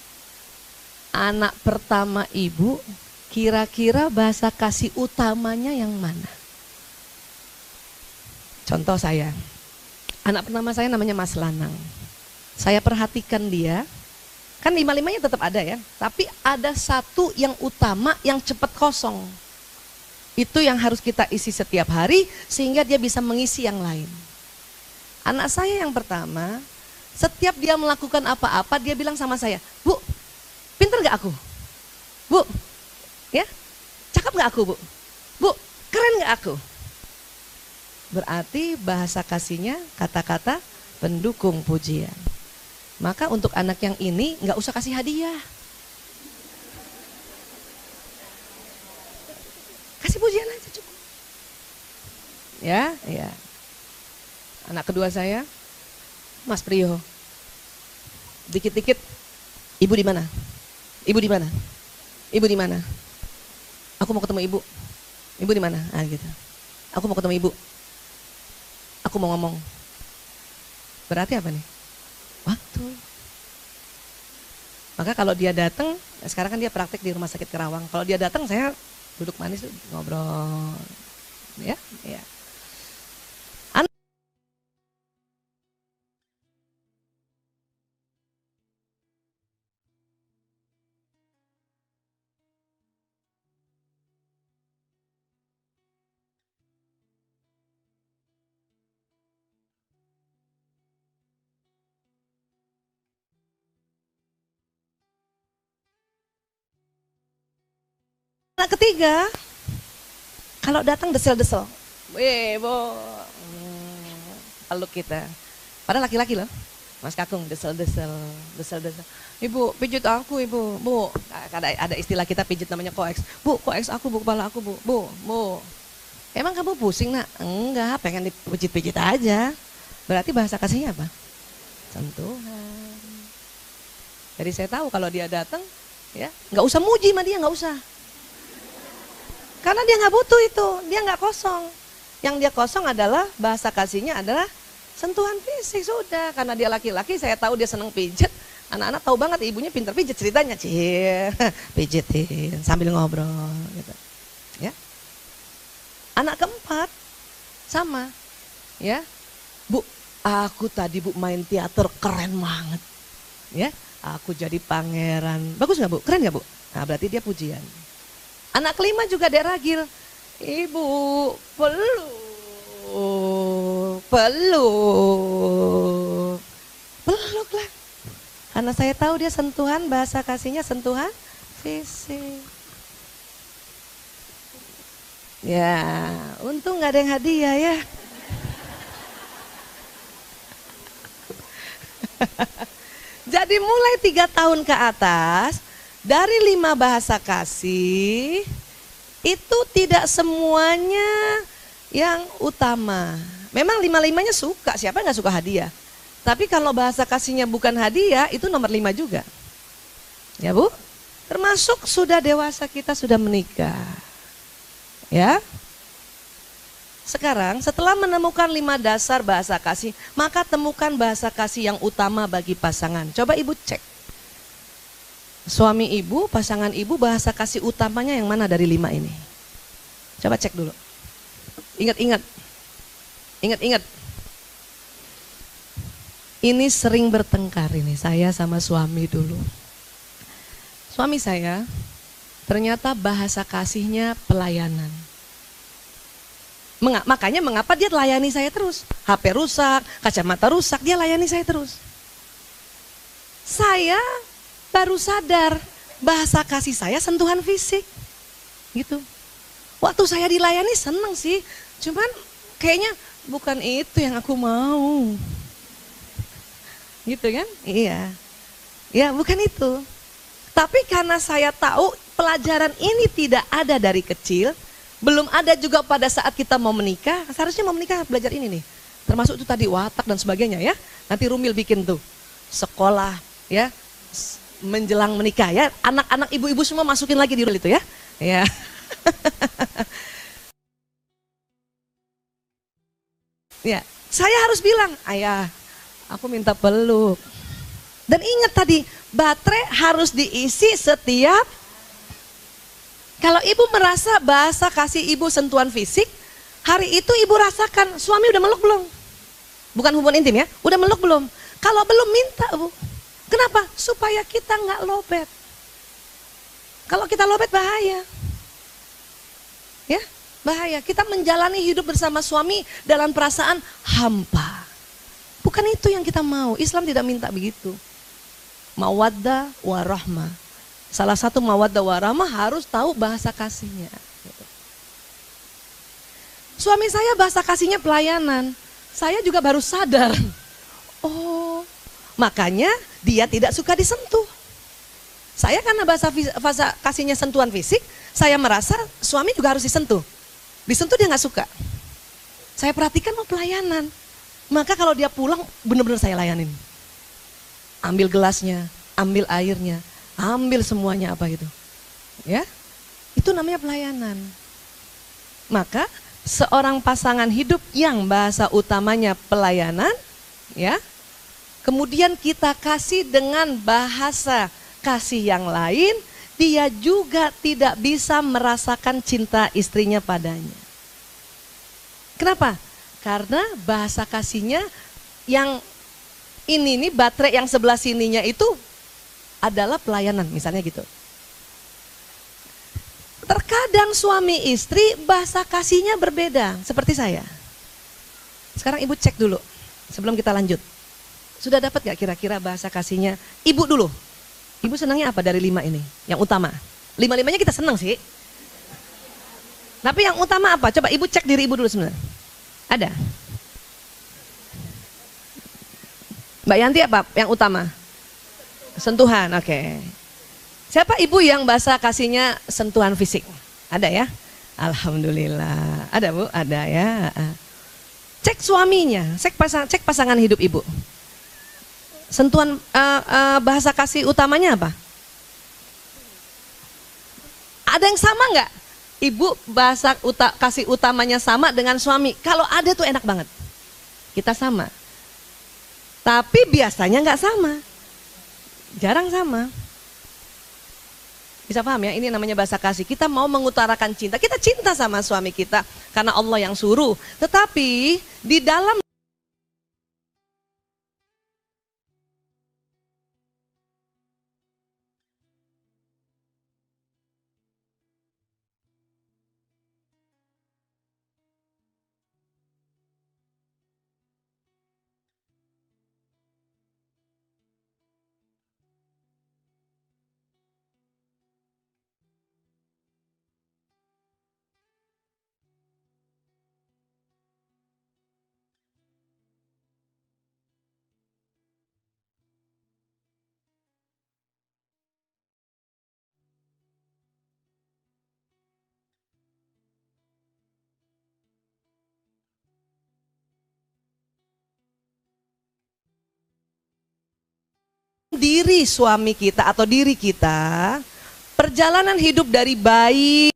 anak pertama ibu kira-kira bahasa kasih utamanya yang mana? Contoh saya, anak pertama saya namanya Mas Lanang. Saya perhatikan dia, kan 5-5-nya tetap ada ya, tapi ada satu yang utama yang cepat kosong. Itu yang harus kita isi setiap hari sehingga dia bisa mengisi yang lain. Anak saya yang pertama, setiap dia melakukan apa-apa dia bilang sama saya, Bu, pinter gak aku? Bu, ya, cakep gak aku Bu? Bu, keren gak aku? Berarti bahasa kasihnya kata-kata pendukung pujian. Maka untuk anak yang ini nggak usah kasih hadiah. Kasih pujian aja cukup. Ya, ya. Anak kedua saya, Mas Priyo. Dikit-dikit, ibu di mana? Ibu di mana? Ibu di mana? Aku mau ketemu ibu. Ibu di mana? Ah gitu. Aku mau ketemu ibu. Aku mau ngomong. Berarti apa nih? Waktu. Maka kalau dia datang, sekarang kan dia praktek di Rumah Sakit Kerawang. Kalau dia datang saya duduk manis ngobrol. Ya, ya. Anak ketiga, kalau datang desel-desel. Bo. Peluk kita. Padahal laki-laki loh. Mas Kakung desel-desel. Ibu, pijit aku ibu. Bu, ada istilah kita pijit namanya koeks. Bu, koeks aku bu, kepala aku bu. Bu. Emang kamu pusing nak? Enggak, pengen dipijit-pijit aja. Berarti bahasa kasihnya apa? Sentuhan. Jadi saya tahu kalau dia datang, ya nggak usah muji sama dia, nggak usah. Karena dia nggak butuh itu, dia nggak kosong. Yang dia kosong adalah bahasa kasihnya adalah sentuhan fisik sudah. Karena dia laki-laki, saya tahu dia senang pijet. Anak-anak tahu banget ibunya pintar pijet ceritanya, pijetin sambil ngobrol. Gitu. Ya. Anak keempat sama, ya. Bu, aku tadi bu main teater keren banget, ya. Aku jadi pangeran. Bagus nggak bu? Keren nggak bu? Nah berarti dia pujian. Anak kelima juga dia ragil. Ibu peluk lah. Karena saya tahu dia sentuhan, bahasa kasihnya sentuhan fisik. Ya, untung nggak ada yang hadiah ya. Jadi mulai 3 tahun ke atas, dari 5 bahasa kasih, itu tidak semuanya yang utama. Memang 5-5-nya suka, siapa yang gak suka hadiah. Tapi kalau bahasa kasihnya bukan hadiah, itu nomor 5 juga. Ya bu, termasuk sudah dewasa kita sudah menikah. Ya. Sekarang setelah menemukan 5 dasar bahasa kasih, maka temukan bahasa kasih yang utama bagi pasangan. Coba ibu cek. Suami ibu, pasangan ibu bahasa kasih utamanya yang mana dari 5 ini? Coba cek dulu. Ingat-ingat. Ini sering bertengkar ini, saya sama suami dulu. Suami saya ternyata bahasa kasihnya pelayanan. Makanya mengapa dia layani saya terus? HP rusak, kacamata rusak, dia layani saya terus. Saya baru sadar bahasa kasih saya sentuhan fisik. Gitu. Waktu saya dilayani seneng sih, cuman kayaknya bukan itu yang aku mau. Gitu kan? Iya. Ya bukan itu. Tapi karena saya tahu pelajaran ini tidak ada dari kecil, belum ada juga pada saat kita mau menikah, seharusnya mau menikah belajar ini nih. Termasuk itu tadi watak dan sebagainya ya. Nanti Rumil bikin tuh sekolah ya menjelang menikah ya. Anak-anak ibu-ibu semua masukin lagi di Rumil itu ya. Ya. Ya, saya harus bilang, ayah, aku minta peluk. Dan ingat tadi, baterai harus diisi setiap. Kalau ibu merasa bahasa kasih ibu sentuhan fisik, hari itu ibu rasakan suami udah meluk belum? Bukan hubungan intim ya, udah meluk belum? Kalau belum minta bu, kenapa? Supaya kita nggak lobet. Kalau kita lobet bahaya, ya bahaya. Kita menjalani hidup bersama suami dalam perasaan hampa. Bukan itu yang kita mau. Islam tidak minta begitu. Mawaddah warahmah. Salah satu mawaddah warahmah harus tahu bahasa kasihnya. Suami saya bahasa kasihnya pelayanan. Saya juga baru sadar. Oh, makanya dia tidak suka disentuh. Saya karena bahasa kasihnya sentuhan fisik, saya merasa suami juga harus disentuh. Disentuh dia nggak suka. Saya perhatikan mau pelayanan. Maka kalau dia pulang benar-benar saya layanin. Ambil gelasnya, ambil airnya, ambil semuanya apa itu. Ya. Itu namanya pelayanan. Maka seorang pasangan hidup yang bahasa utamanya pelayanan, ya. Kemudian kita kasih dengan bahasa kasih yang lain, dia juga tidak bisa merasakan cinta istrinya padanya. Kenapa? Karena bahasa kasihnya yang ini nih baterai yang sebelah sininya itu adalah pelayanan, misalnya gitu. Terkadang suami istri bahasa kasihnya berbeda, seperti saya. Sekarang ibu cek dulu, sebelum kita lanjut. Sudah dapat gak kira-kira bahasa kasihnya? Ibu dulu. Ibu senangnya apa dari 5 ini? Yang utama. 5-5-nya kita senang sih. Tapi yang utama apa? Coba ibu cek diri ibu dulu sebenarnya. Ada? Mbak Yanti apa yang utama? Sentuhan, oke. Siapa ibu yang bahasa kasihnya sentuhan fisik? Ada ya? Alhamdulillah. Ada bu? Ada ya. Cek suaminya, cek pasangan hidup ibu. Sentuhan bahasa kasih utamanya apa? Ada yang sama nggak? Ibu bahasa kasih utamanya sama dengan suami. Kalau ada tuh enak banget. Kita sama. Tapi biasanya nggak sama. Jarang sama. Bisa paham ya? Ini namanya bahasa kasih. Kita mau mengutarakan cinta. Kita cinta sama suami kita karena Allah yang suruh. Tetapi di dalam diri suami kita atau diri kita, perjalanan hidup dari bayi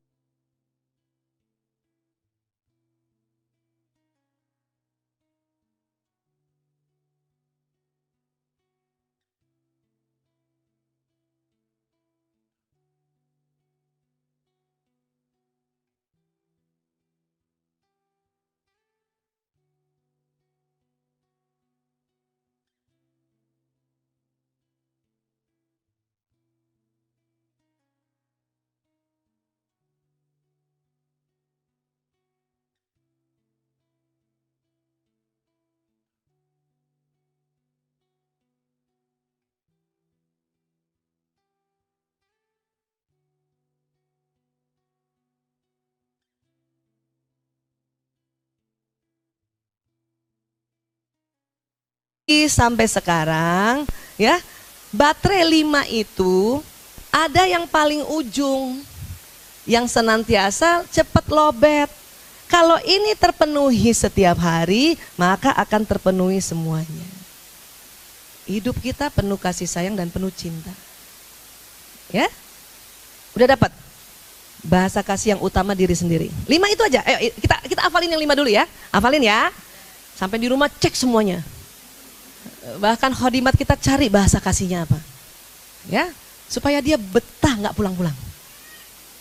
sampai sekarang, ya, baterai 5 itu ada yang paling ujung, yang senantiasa cepat lobet. Kalau ini terpenuhi setiap hari, maka akan terpenuhi semuanya. Hidup kita penuh kasih sayang dan penuh cinta. Ya, udah dapat bahasa kasih yang utama diri sendiri. 5 itu aja. Ayo kita hafalin yang 5 dulu ya. Hafalin ya. Sampai di rumah cek semuanya. Bahkan khodimat kita cari bahasa kasihnya apa. Ya, supaya dia betah nggak pulang-pulang.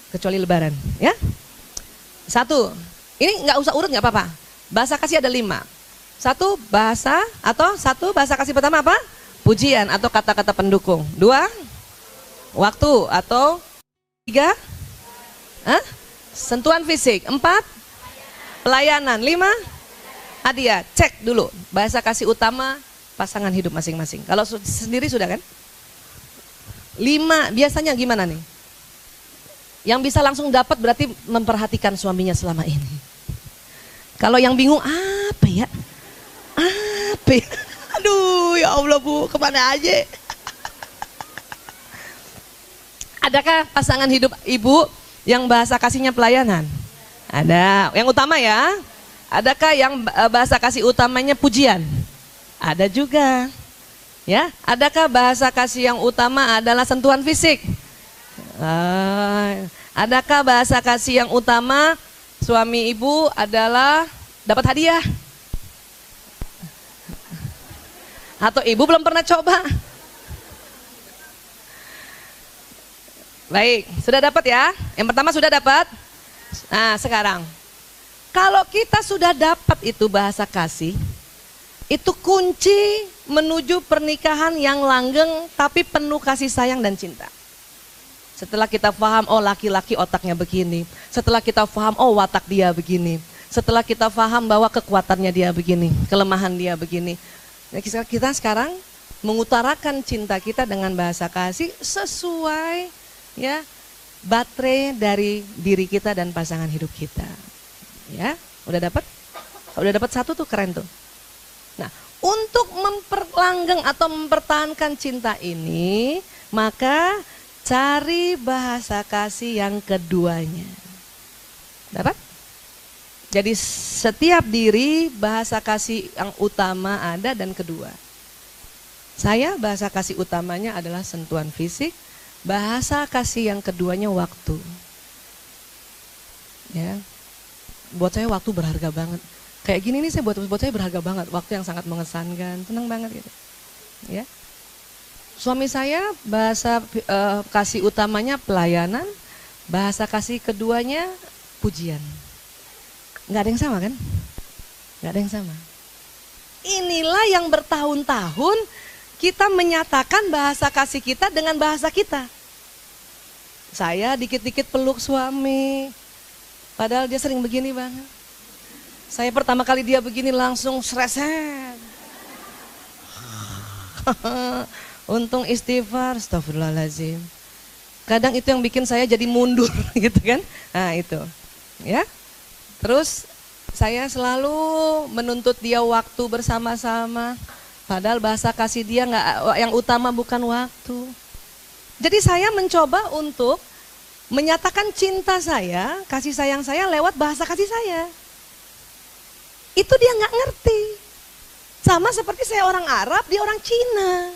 Kecuali lebaran, ya. 1. Ini nggak usah urut nggak apa-apa. Bahasa kasih ada 5. 1 bahasa atau 1 bahasa kasih pertama apa? Pujian atau kata-kata pendukung. 2 waktu atau 3 sentuhan fisik. 4 pelayanan. 5 hadiah. Cek dulu bahasa kasih utama pasangan hidup masing-masing. Kalau sendiri sudah kan? 5 biasanya gimana nih? Yang bisa langsung dapat berarti memperhatikan suaminya selama ini. Kalau yang bingung apa ya? Apa ya? Aduh ya Allah bu, kemana aja? Adakah pasangan hidup ibu yang bahasa kasihnya pelayanan? Ada. Yang utama ya. Adakah yang bahasa kasih utamanya pujian? Ada juga. Ya, adakah bahasa kasih yang utama adalah sentuhan fisik? Adakah bahasa kasih yang utama suami ibu adalah dapat hadiah? Atau ibu belum pernah coba? Baik, sudah dapat ya? Yang pertama sudah dapat? Nah sekarang, kalau kita sudah dapat itu bahasa kasih, itu kunci menuju pernikahan yang langgeng tapi penuh kasih sayang dan cinta. Setelah kita paham, oh laki-laki otaknya begini. Setelah kita paham, oh watak dia begini. Setelah kita paham bahwa kekuatannya dia begini, kelemahan dia begini. Nah, kita sekarang mengutarakan cinta kita dengan bahasa kasih sesuai ya baterai dari diri kita dan pasangan hidup kita. Ya, udah dapat? Udah dapat satu tuh, keren tuh. Nah, untuk memperlanggeng atau mempertahankan cinta ini, maka cari bahasa kasih yang keduanya. Dapat? Jadi setiap diri bahasa kasih yang utama ada dan kedua. Saya bahasa kasih utamanya adalah sentuhan fisik, bahasa kasih yang keduanya waktu. Ya. Buat saya waktu berharga banget. Kayak gini nih buat saya berharga banget, waktu yang sangat mengesankan, senang banget gitu. Ya. Suami saya bahasa kasih utamanya pelayanan, bahasa kasih keduanya pujian. Nggak ada yang sama kan? Nggak ada yang sama. Inilah yang bertahun-tahun kita menyatakan bahasa kasih kita dengan bahasa kita. Saya dikit-dikit peluk suami, padahal dia sering begini banget. Saya pertama kali dia begini langsung sreset. Untung istighfar, astagfirullahaladzim. Kadang itu yang bikin saya jadi mundur gitu kan. Nah itu ya. Terus saya selalu menuntut dia waktu bersama-sama. Padahal bahasa kasih dia yang utama bukan waktu. Jadi saya mencoba untuk menyatakan cinta saya, kasih sayang saya lewat bahasa kasih saya. Itu dia nggak ngerti. Sama seperti saya orang Arab, dia orang Cina.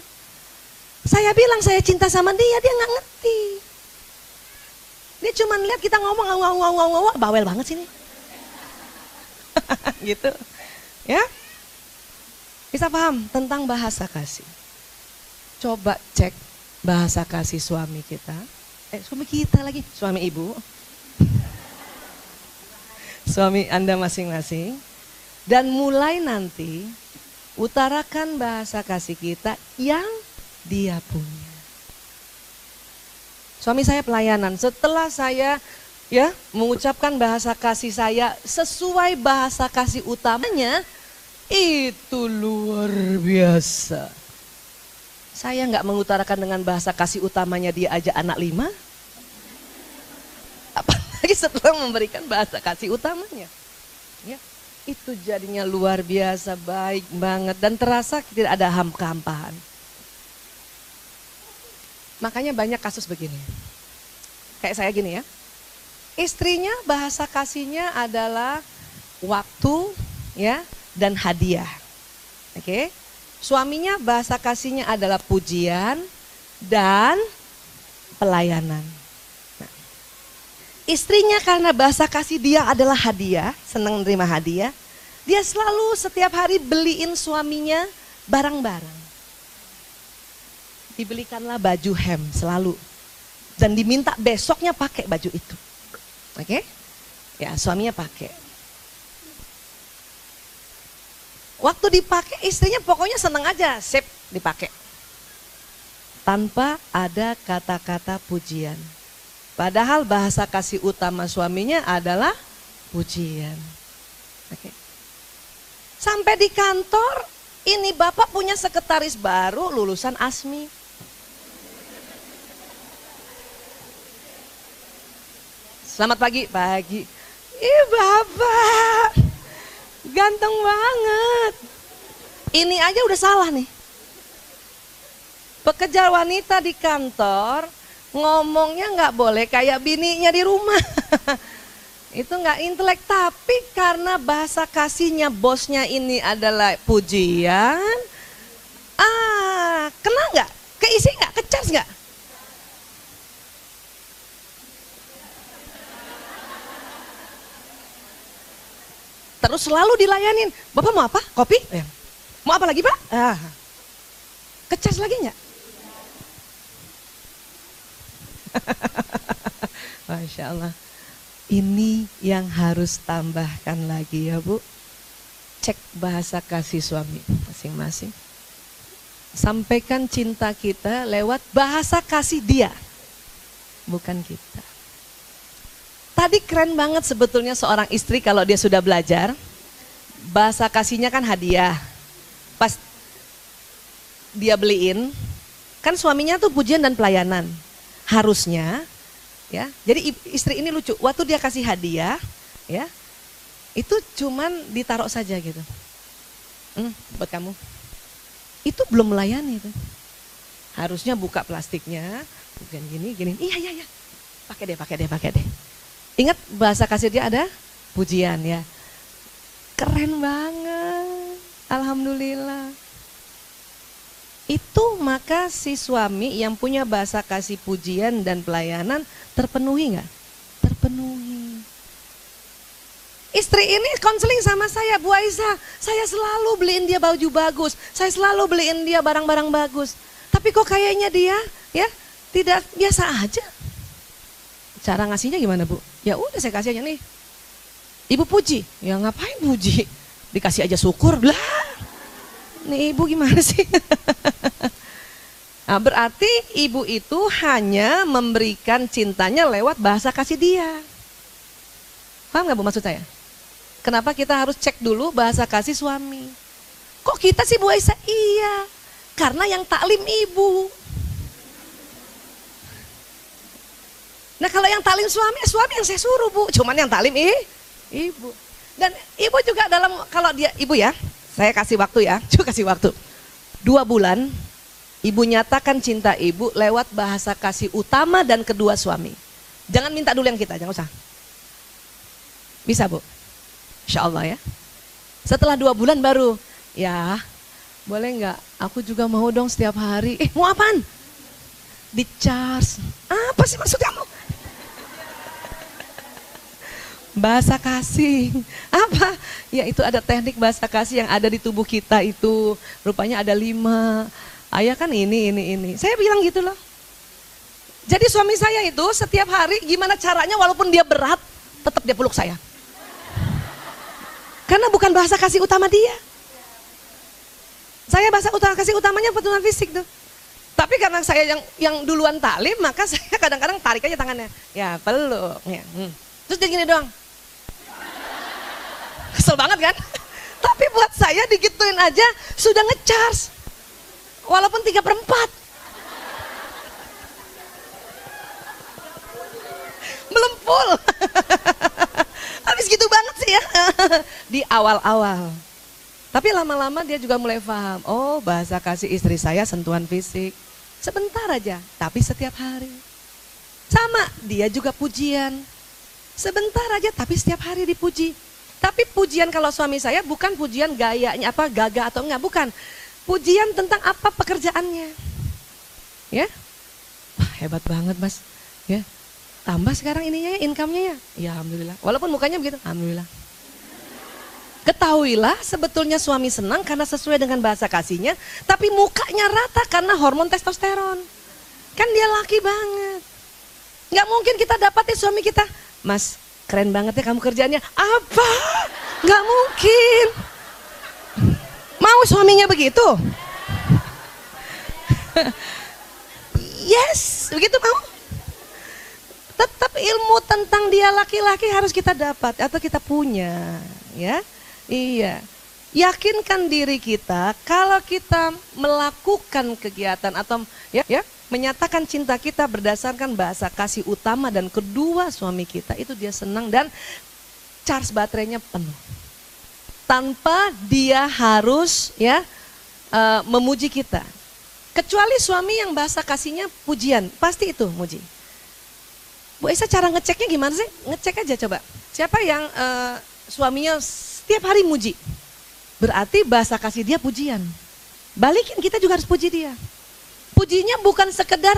Saya bilang saya cinta sama dia nggak ngerti. Dia cuma lihat kita ngomong, bawel banget sini. Gitu, ya. Bisa paham tentang bahasa kasih. Coba cek bahasa kasih suami kita. Suami kita lagi, suami ibu. Suami Anda masing-masing. Dan mulai nanti utarakan bahasa kasih kita yang dia punya. Suami saya pelayanan, setelah saya mengucapkan bahasa kasih saya sesuai bahasa kasih utamanya, itu luar biasa. Saya nggak mengutarakan dengan bahasa kasih utamanya dia aja anak 5. Apalagi setelah memberikan bahasa kasih utamanya. Ya, itu jadinya luar biasa, baik banget dan terasa tidak ada kehampahan. Makanya banyak kasus begini. Kayak saya gini ya. Istrinya bahasa kasihnya adalah waktu ya dan hadiah. Oke. Suaminya bahasa kasihnya adalah pujian dan pelayanan. Nah, istrinya karena bahasa kasih dia adalah hadiah, senang menerima hadiah, dia selalu setiap hari beliin suaminya barang-barang. Dibelikanlah baju hem selalu dan diminta besoknya pakai baju itu. Oke? Ya, suaminya pakai. Waktu dipakai istrinya pokoknya senang aja, sip dipakai. Tanpa ada kata-kata pujian. Padahal bahasa kasih utama suaminya adalah pujian. Oke. Sampai di kantor, ini bapak punya sekretaris baru lulusan ASMI. Selamat pagi, pagi. Ih bapak, ganteng banget. Ini aja udah salah nih. Pekerja wanita di kantor ngomongnya nggak boleh kayak bininya di rumah. Itu nggak intelek, tapi karena bahasa kasihnya bosnya ini adalah pujian. Kena nggak? Keisi nggak? Kecas nggak? Terus selalu dilayanin. Bapak mau apa? Kopi? Mau apa lagi Pak? Kecas lagi nggak? Masya Allah. Ini yang harus tambahkan lagi ya Bu. Cek bahasa kasih suami masing-masing. Sampaikan cinta kita lewat bahasa kasih dia. Bukan kita. Tadi keren banget sebetulnya seorang istri kalau dia sudah belajar. Bahasa kasihnya kan hadiah. Pas dia beliin, kan suaminya tuh pujian dan pelayanan. Harusnya Ya, jadi istri ini lucu. Waktu dia kasih hadiah, ya, itu cuman ditaruh saja gitu. Buat kamu. Itu belum melayani itu. Harusnya buka plastiknya, bukan gini. Iya. Pakai deh. Ingat bahasa kasih dia ada pujian ya. Keren banget. Alhamdulillah. Itu maka si suami yang punya bahasa kasih pujian dan pelayanan terpenuhi nggak? Terpenuhi. Istri ini konseling sama saya, Bu Aisyah, saya selalu beliin dia baju bagus, saya selalu beliin dia barang-barang bagus. Tapi kok kayaknya dia ya tidak biasa aja. Cara ngasihnya gimana, Bu? Ya udah saya kasih aja nih. Ibu puji, ya ngapain puji? Dikasih aja syukur, lah. Nih ibu gimana sih? Nah, berarti ibu itu hanya memberikan cintanya lewat bahasa kasih dia. Paham gak Bu maksud saya? Kenapa kita harus cek dulu bahasa kasih suami? Kok kita sih Bu Aisyah? Iya, karena yang taklim ibu. Nah kalau yang taklim suami yang saya suruh Bu. Cuman yang taklim ibu. Dan ibu juga dalam, kalau dia ibu ya, saya kasih waktu ya, kasih waktu 2 bulan, ibu nyatakan cinta ibu lewat bahasa kasih utama dan kedua suami. Jangan minta dulu yang kita, jangan usah. Bisa Bu? Insya Allah ya. Setelah 2 bulan baru, ya boleh nggak? Aku juga mau dong setiap hari. Mau apaan? Di charge. Apa sih maksud kamu? Bahasa kasih, apa? Ya itu ada teknik bahasa kasih yang ada di tubuh kita itu, rupanya ada 5. Ayah kan ini. Saya bilang gitu loh. Jadi suami saya itu setiap hari gimana caranya walaupun dia berat, tetap dia peluk saya. Karena bukan bahasa kasih utama dia. Saya bahasa kasih utamanya pertemuan fisik tuh. Tapi karena saya yang duluan taklim, maka saya kadang-kadang tarik aja tangannya. Ya peluk. Ya. Terus dia gini doang. Kesel banget kan? Tapi buat saya digituin aja sudah ngecharge. Walaupun 3/4. Belum full. Habis gitu banget sih ya. Di awal-awal. Tapi lama-lama dia juga mulai paham. Oh bahasa kasih istri saya sentuhan fisik. Sebentar aja, tapi setiap hari. Sama, dia juga pujian. Sebentar aja, tapi setiap hari dipuji. Tapi pujian kalau suami saya bukan pujian gayanya apa gagah atau enggak, bukan. Pujian tentang apa pekerjaannya. Ya. Wah, hebat banget, Mas. Ya. Tambah sekarang ininya ya, income-nya ya. Ya alhamdulillah. Walaupun mukanya begitu, alhamdulillah. Ketahuilah sebetulnya suami senang karena sesuai dengan bahasa kasihnya, tapi mukanya rata karena hormon testosteron. Kan dia laki banget. Nggak mungkin kita dapatin suami kita, Mas, keren banget ya kamu kerjaannya. Apa? Nggak mungkin. Mau suaminya begitu? Yes, begitu mau. Tetap ilmu tentang dia laki-laki harus kita dapat atau kita punya, ya. Iya. Yakinkan diri kita kalau kita melakukan kegiatan atau ya menyatakan cinta kita berdasarkan bahasa kasih utama dan kedua suami kita, itu dia senang dan charge baterainya penuh. Tanpa dia harus memuji kita. Kecuali suami yang bahasa kasihnya pujian, pasti itu muji. Bu Esa cara ngeceknya gimana sih? Ngecek aja coba. Siapa yang suaminya setiap hari muji? Berarti bahasa kasih dia pujian. Balikin, kita juga harus puji dia. Pujinya bukan sekedar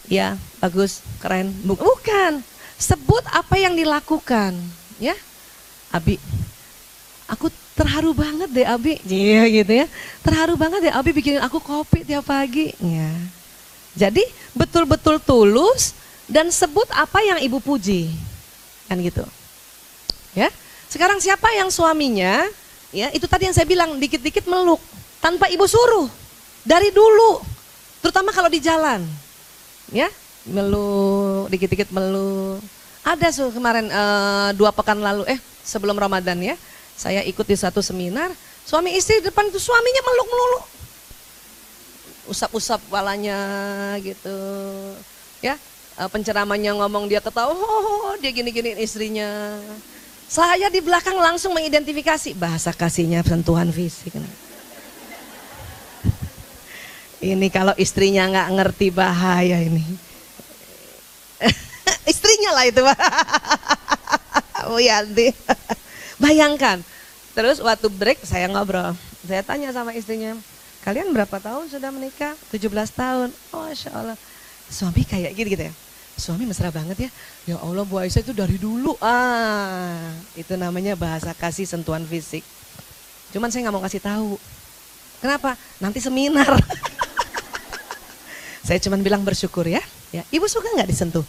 ya bagus, keren, bukan. Sebut apa yang dilakukan, ya. Abi, aku terharu banget deh Abi, iya gitu ya. Terharu banget deh Abi bikinin aku kopi tiap pagi, ya. Jadi betul-betul tulus dan sebut apa yang ibu puji, kan gitu, ya. Sekarang siapa yang suaminya, ya itu tadi yang saya bilang dikit-dikit meluk tanpa ibu suruh dari dulu, terutama kalau di jalan, ya meluk dikit-dikit meluk. Ada kemarin 2 pekan lalu, sebelum Ramadan ya, saya ikut di satu seminar, suami istri di depan itu suaminya meluk melulu, usap-usap kepalanya gitu, ya penceramahnya ngomong dia ketawa, oh, dia gini-gini istrinya. Saya di belakang langsung mengidentifikasi bahasa kasihnya sentuhan fisik. Ini kalau istrinya nggak ngerti bahaya ini. Istrinya lah itu. Bu Yanti. Bayangkan. Terus waktu break saya ngobrol. Saya tanya sama istrinya, kalian berapa tahun sudah menikah? 17 tahun. Oh, Masya Allah. Suami kayak gitu ya. Suami mesra banget ya. Ya Allah, Bu Aisyah itu dari dulu. Itu namanya bahasa kasih sentuhan fisik. Cuman saya nggak mau kasih tahu. Kenapa? Nanti seminar. Saya cuman bilang bersyukur ya. Ibu suka nggak disentuh?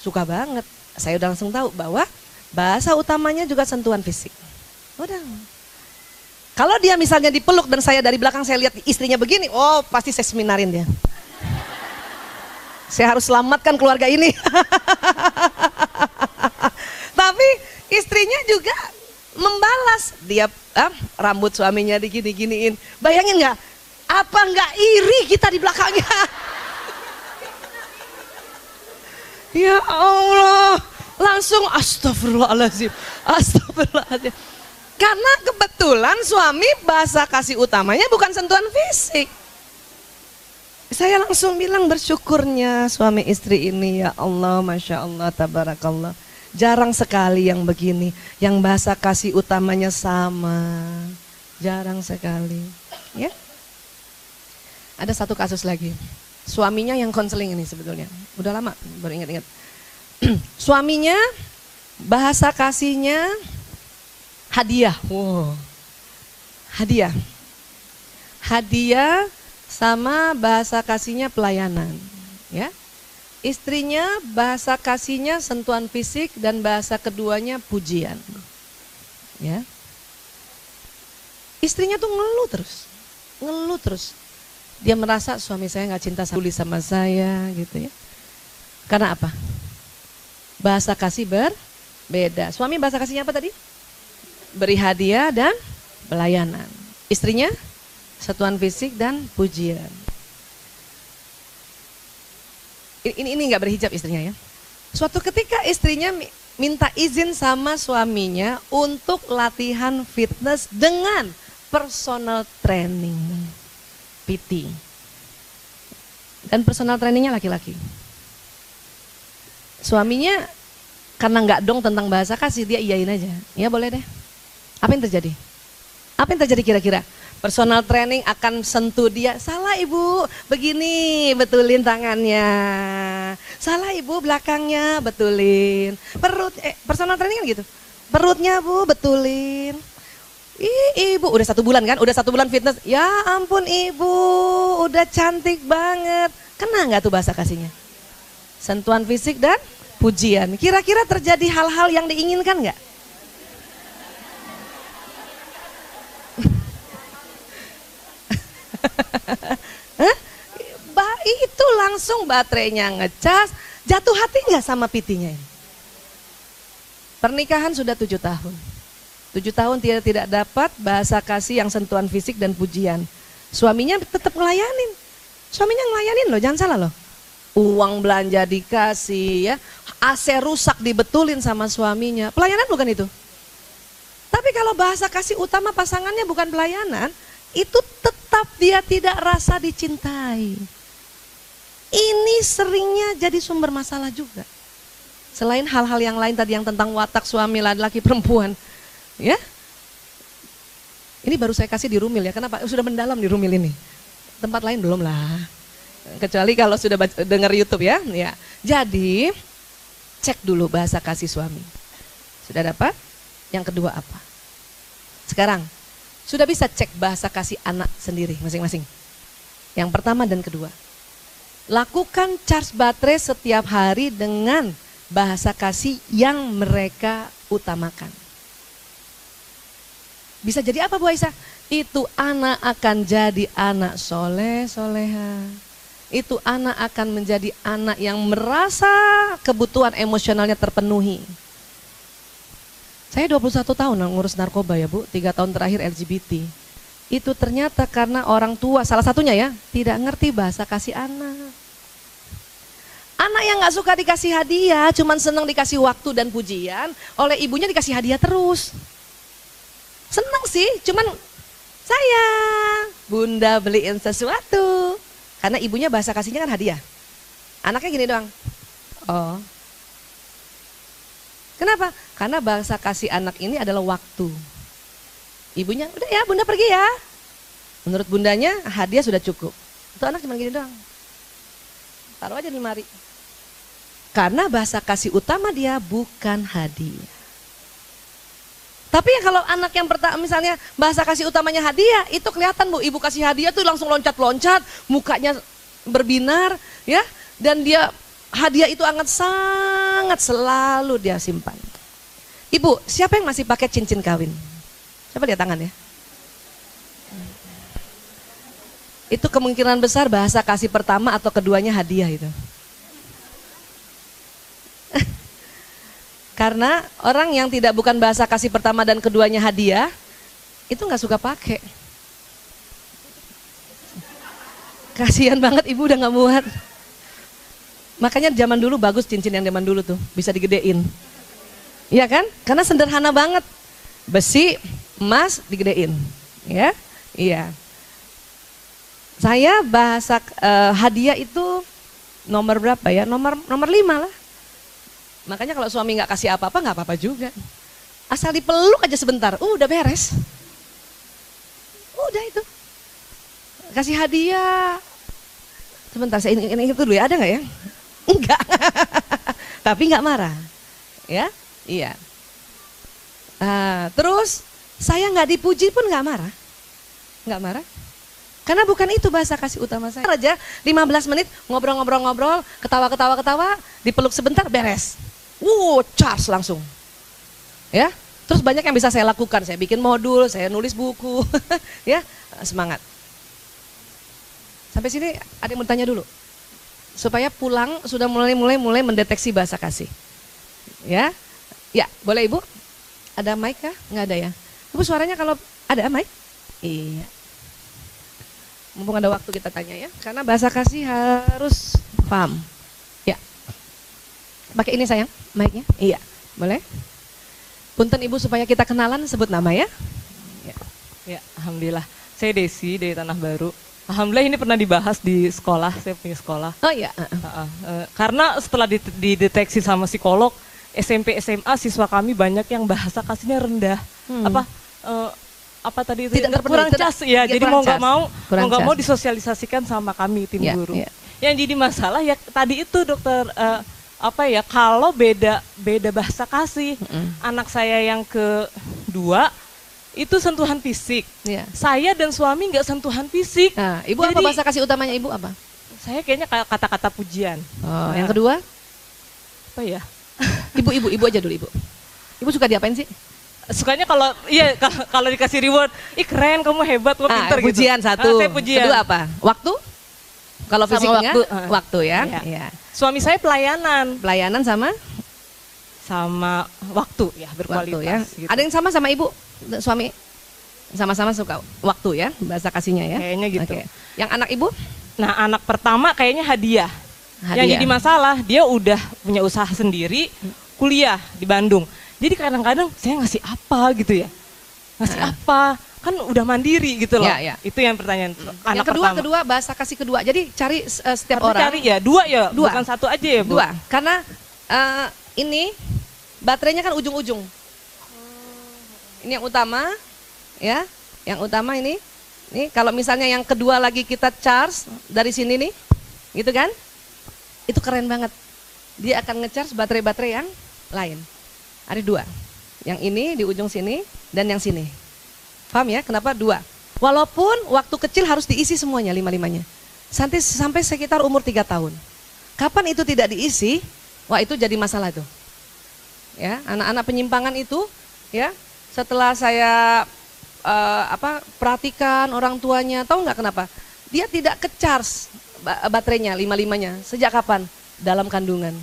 Suka banget. Saya udah langsung tahu bahwa bahasa utamanya juga sentuhan fisik. Udah. Kalau dia misalnya dipeluk dan saya dari belakang saya lihat istrinya begini, oh pasti saya seminarin dia. Saya harus selamatkan keluarga ini. Tapi istrinya juga membalas. Dia rambut suaminya digini-giniin. Bayangin nggak? Apa nggak iri kita di belakangnya? Ya Allah, langsung astagfirullahaladzim. Astagfirullahaladzim. Karena kebetulan suami bahasa kasih utamanya bukan sentuhan fisik. Saya langsung bilang bersyukurnya suami istri ini, ya Allah, Masya Allah, Tabarakallah. Jarang sekali yang begini, yang bahasa kasih utamanya sama. Jarang sekali. Ya. Ada satu kasus lagi. Suaminya yang konseling ini sebetulnya. Udah lama baru ingat-ingat. Suaminya bahasa kasihnya hadiah. Wow. Hadiah. Hadiah sama bahasa kasihnya pelayanan, ya. Istrinya bahasa kasihnya sentuhan fisik dan bahasa keduanya pujian, ya. Istrinya tuh ngeluh terus. Dia merasa suami saya nggak cinta sama saya, gitu ya. Karena apa? Bahasa kasih berbeda. Suami bahasa kasihnya apa tadi? Beri hadiah dan pelayanan. Istrinya sentuhan fisik dan pujian. Ini nggak berhijab istrinya ya. Suatu ketika istrinya minta izin sama suaminya untuk latihan fitness dengan personal training, PT. Dan personal trainingnya laki-laki. Suaminya karena nggak dong tentang bahasa kasih, dia iyain aja. Ya boleh deh. Apa yang terjadi? Apa yang terjadi kira-kira? Personal training akan sentuh dia. Salah ibu, begini, betulin tangannya. Salah ibu, belakangnya, betulin. Personal training kan gitu. Perutnya bu, betulin. Ibu, udah 1 bulan kan? Udah 1 bulan fitness. Ya ampun ibu, udah cantik banget. Kena nggak tuh bahasa kasihnya? Sentuhan fisik dan pujian. Kira-kira terjadi hal-hal yang diinginkan nggak? Itu langsung baterainya ngecas, jatuh hati nggak sama pitinya ini? Pernikahan sudah 7 tahun. 7 tahun tidak dapat bahasa kasih yang sentuhan fisik dan pujian. Suaminya tetap ngelayanin. Suaminya ngelayanin loh, jangan salah loh. Uang belanja dikasih ya, AC rusak dibetulin sama suaminya. Pelayanan bukan itu. Tapi kalau bahasa kasih utama pasangannya bukan pelayanan, itu tetap dia tidak rasa dicintai. Ini seringnya jadi sumber masalah juga. Selain hal-hal yang lain tadi yang tentang watak suami laki-laki perempuan, ya. Ini baru saya kasih di Rumil ya. Kenapa? Sudah mendalam di Rumil ini. Tempat lain belum lah. Kecuali kalau sudah dengar YouTube ya. Ya. Jadi cek dulu bahasa kasih suami. Sudah dapat? Yang kedua apa? Sekarang sudah bisa cek bahasa kasih anak sendiri masing-masing. Yang pertama dan kedua. Lakukan charge baterai setiap hari dengan bahasa kasih yang mereka utamakan. Bisa jadi apa Bu Aisyah? Itu anak akan jadi anak soleh, soleha. Itu anak akan menjadi anak yang merasa kebutuhan emosionalnya terpenuhi. Saya 21 tahun ngurus narkoba ya Bu, 3 tahun terakhir LGBT. Itu ternyata karena orang tua, salah satunya ya, tidak ngerti bahasa kasih anak. Anak yang nggak suka dikasih hadiah, cuman senang dikasih waktu dan pujian, oleh ibunya dikasih hadiah terus. Senang sih, cuman sayang, bunda beliin sesuatu. Karena ibunya bahasa kasihnya kan hadiah. Anaknya gini doang. Oh. Kenapa? Karena bahasa kasih anak ini adalah waktu. Ibunya, udah ya bunda pergi ya. Menurut bundanya hadiah sudah cukup. Itu anak cuma gini doang. Taruh aja di lemari. Karena bahasa kasih utama dia bukan hadiah. Tapi ya kalau anak yang pertama misalnya bahasa kasih utamanya hadiah, itu kelihatan Bu, ibu kasih hadiah tuh langsung loncat-loncat, mukanya berbinar ya, dan dia hadiah itu sangat selalu dia simpan. Ibu, siapa yang masih pakai cincin kawin? Coba lihat tangan ya. Itu kemungkinan besar bahasa kasih pertama atau keduanya hadiah itu. Karena orang yang tidak bukan bahasa kasih pertama dan keduanya hadiah, itu nggak suka pakai. Kasihan banget ibu udah nggak muat. Makanya zaman dulu bagus cincin yang zaman dulu tuh, bisa digedein. Iya kan? Karena sederhana banget. Besi, emas digedein. Ya, iya. Saya bahasa hadiah itu nomor berapa ya? Nomor 5 lah. Makanya kalau suami nggak kasih apa-apa nggak apa-apa juga. Asal dipeluk aja sebentar, udah beres. Udah itu. Kasih hadiah. Sebentar saya ingat dulu ya, ada nggak ya? Enggak. Tapi nggak marah. Ya, iya. Terus saya nggak dipuji pun nggak marah. Nggak marah. Karena bukan itu bahasa kasih utama saya. Aja 15 menit ngobrol-ngobrol-ngobrol, ketawa-ketawa-ketawa, dipeluk sebentar beres. Charge langsung. Ya. Terus banyak yang bisa saya lakukan. Saya bikin modul, saya nulis buku. Ya, semangat. Sampai sini ada yang mau tanya dulu. Supaya pulang sudah mulai mendeteksi bahasa kasih. Ya. Ya, boleh Ibu? Ada mic kah? Enggak ada ya. Ibu suaranya kalau ada mic? Iya. Mumpung ada waktu kita tanya ya. Karena bahasa kasih harus paham. Ya. Pakai ini sayang, mic-nya? Iya. Boleh? Punten Ibu supaya kita kenalan sebut nama ya. Ya, alhamdulillah. Saya Desi dari Tanah Baru. Alhamdulillah ini pernah dibahas di sekolah, saya punya sekolah. Oh iya. Karena setelah dideteksi sama psikolog, SMP SMA siswa kami banyak yang bahasa kasihnya rendah. Apa tadi itu? Tidak Kurang cas ya. Jadi mau nggak mau disosialisasikan sama kami tim Ya, guru. ya. Yang jadi masalah ya tadi itu dokter kalau beda bahasa kasih. Anak saya yang kedua itu sentuhan fisik. Ya. Saya dan suami nggak sentuhan fisik. Nah, Ibu apa bahasa kasih utamanya Ibu apa? Saya kayaknya kata-kata pujian. Oh, yang kedua? Apa ya? Ibu aja dulu Ibu. Ibu suka diapain sih? Sukanya kalau dikasih reward, ih keren kamu hebat, kamu pintar gitu. Pujian satu. Saya pujian. Kedua apa? Waktu? Kalau Sama fisiknya waktu. Ya. Iya. Iya. Suami saya pelayanan Pelayanan sama waktu ya, berkualitas. waktu ya. Gitu. Ada yang sama Ibu, suami? Sama-sama suka waktu ya, bahasa kasihnya ya. Kayaknya gitu. Oke. Yang anak Ibu? Nah anak pertama kayaknya hadiah. Yang jadi masalah dia udah punya usaha sendiri, kuliah di Bandung. Jadi kadang-kadang saya ngasih apa gitu ya, ngasih apa, kan udah mandiri gitu loh. Ya. Itu yang pertanyaan anak Yang pertama. kedua bahasa kasih kedua. Jadi cari setiap Tapi orang. cari ya dua, bukan satu aja ya Bu. Dua, karena ini baterainya kan ujung-ujung. Ini yang utama, ya. Yang utama ini kalau misalnya yang kedua lagi kita charge dari sini nih, gitu kan? Itu keren banget. Dia akan nge-charge baterai-baterai yang lain. Ada dua, yang ini di ujung sini dan yang sini. Paham ya? Kenapa dua? Walaupun waktu kecil harus diisi semuanya, 5-5-nya. Sampai sekitar umur 3 tahun. Kapan itu tidak diisi? Wah itu jadi masalah tuh. Ya, anak-anak penyimpangan itu, ya, setelah saya perhatikan orang tuanya, tahu nggak kenapa? Dia tidak ke-charge baterainya, 5-5-nya. Sejak kapan? Dalam kandungan.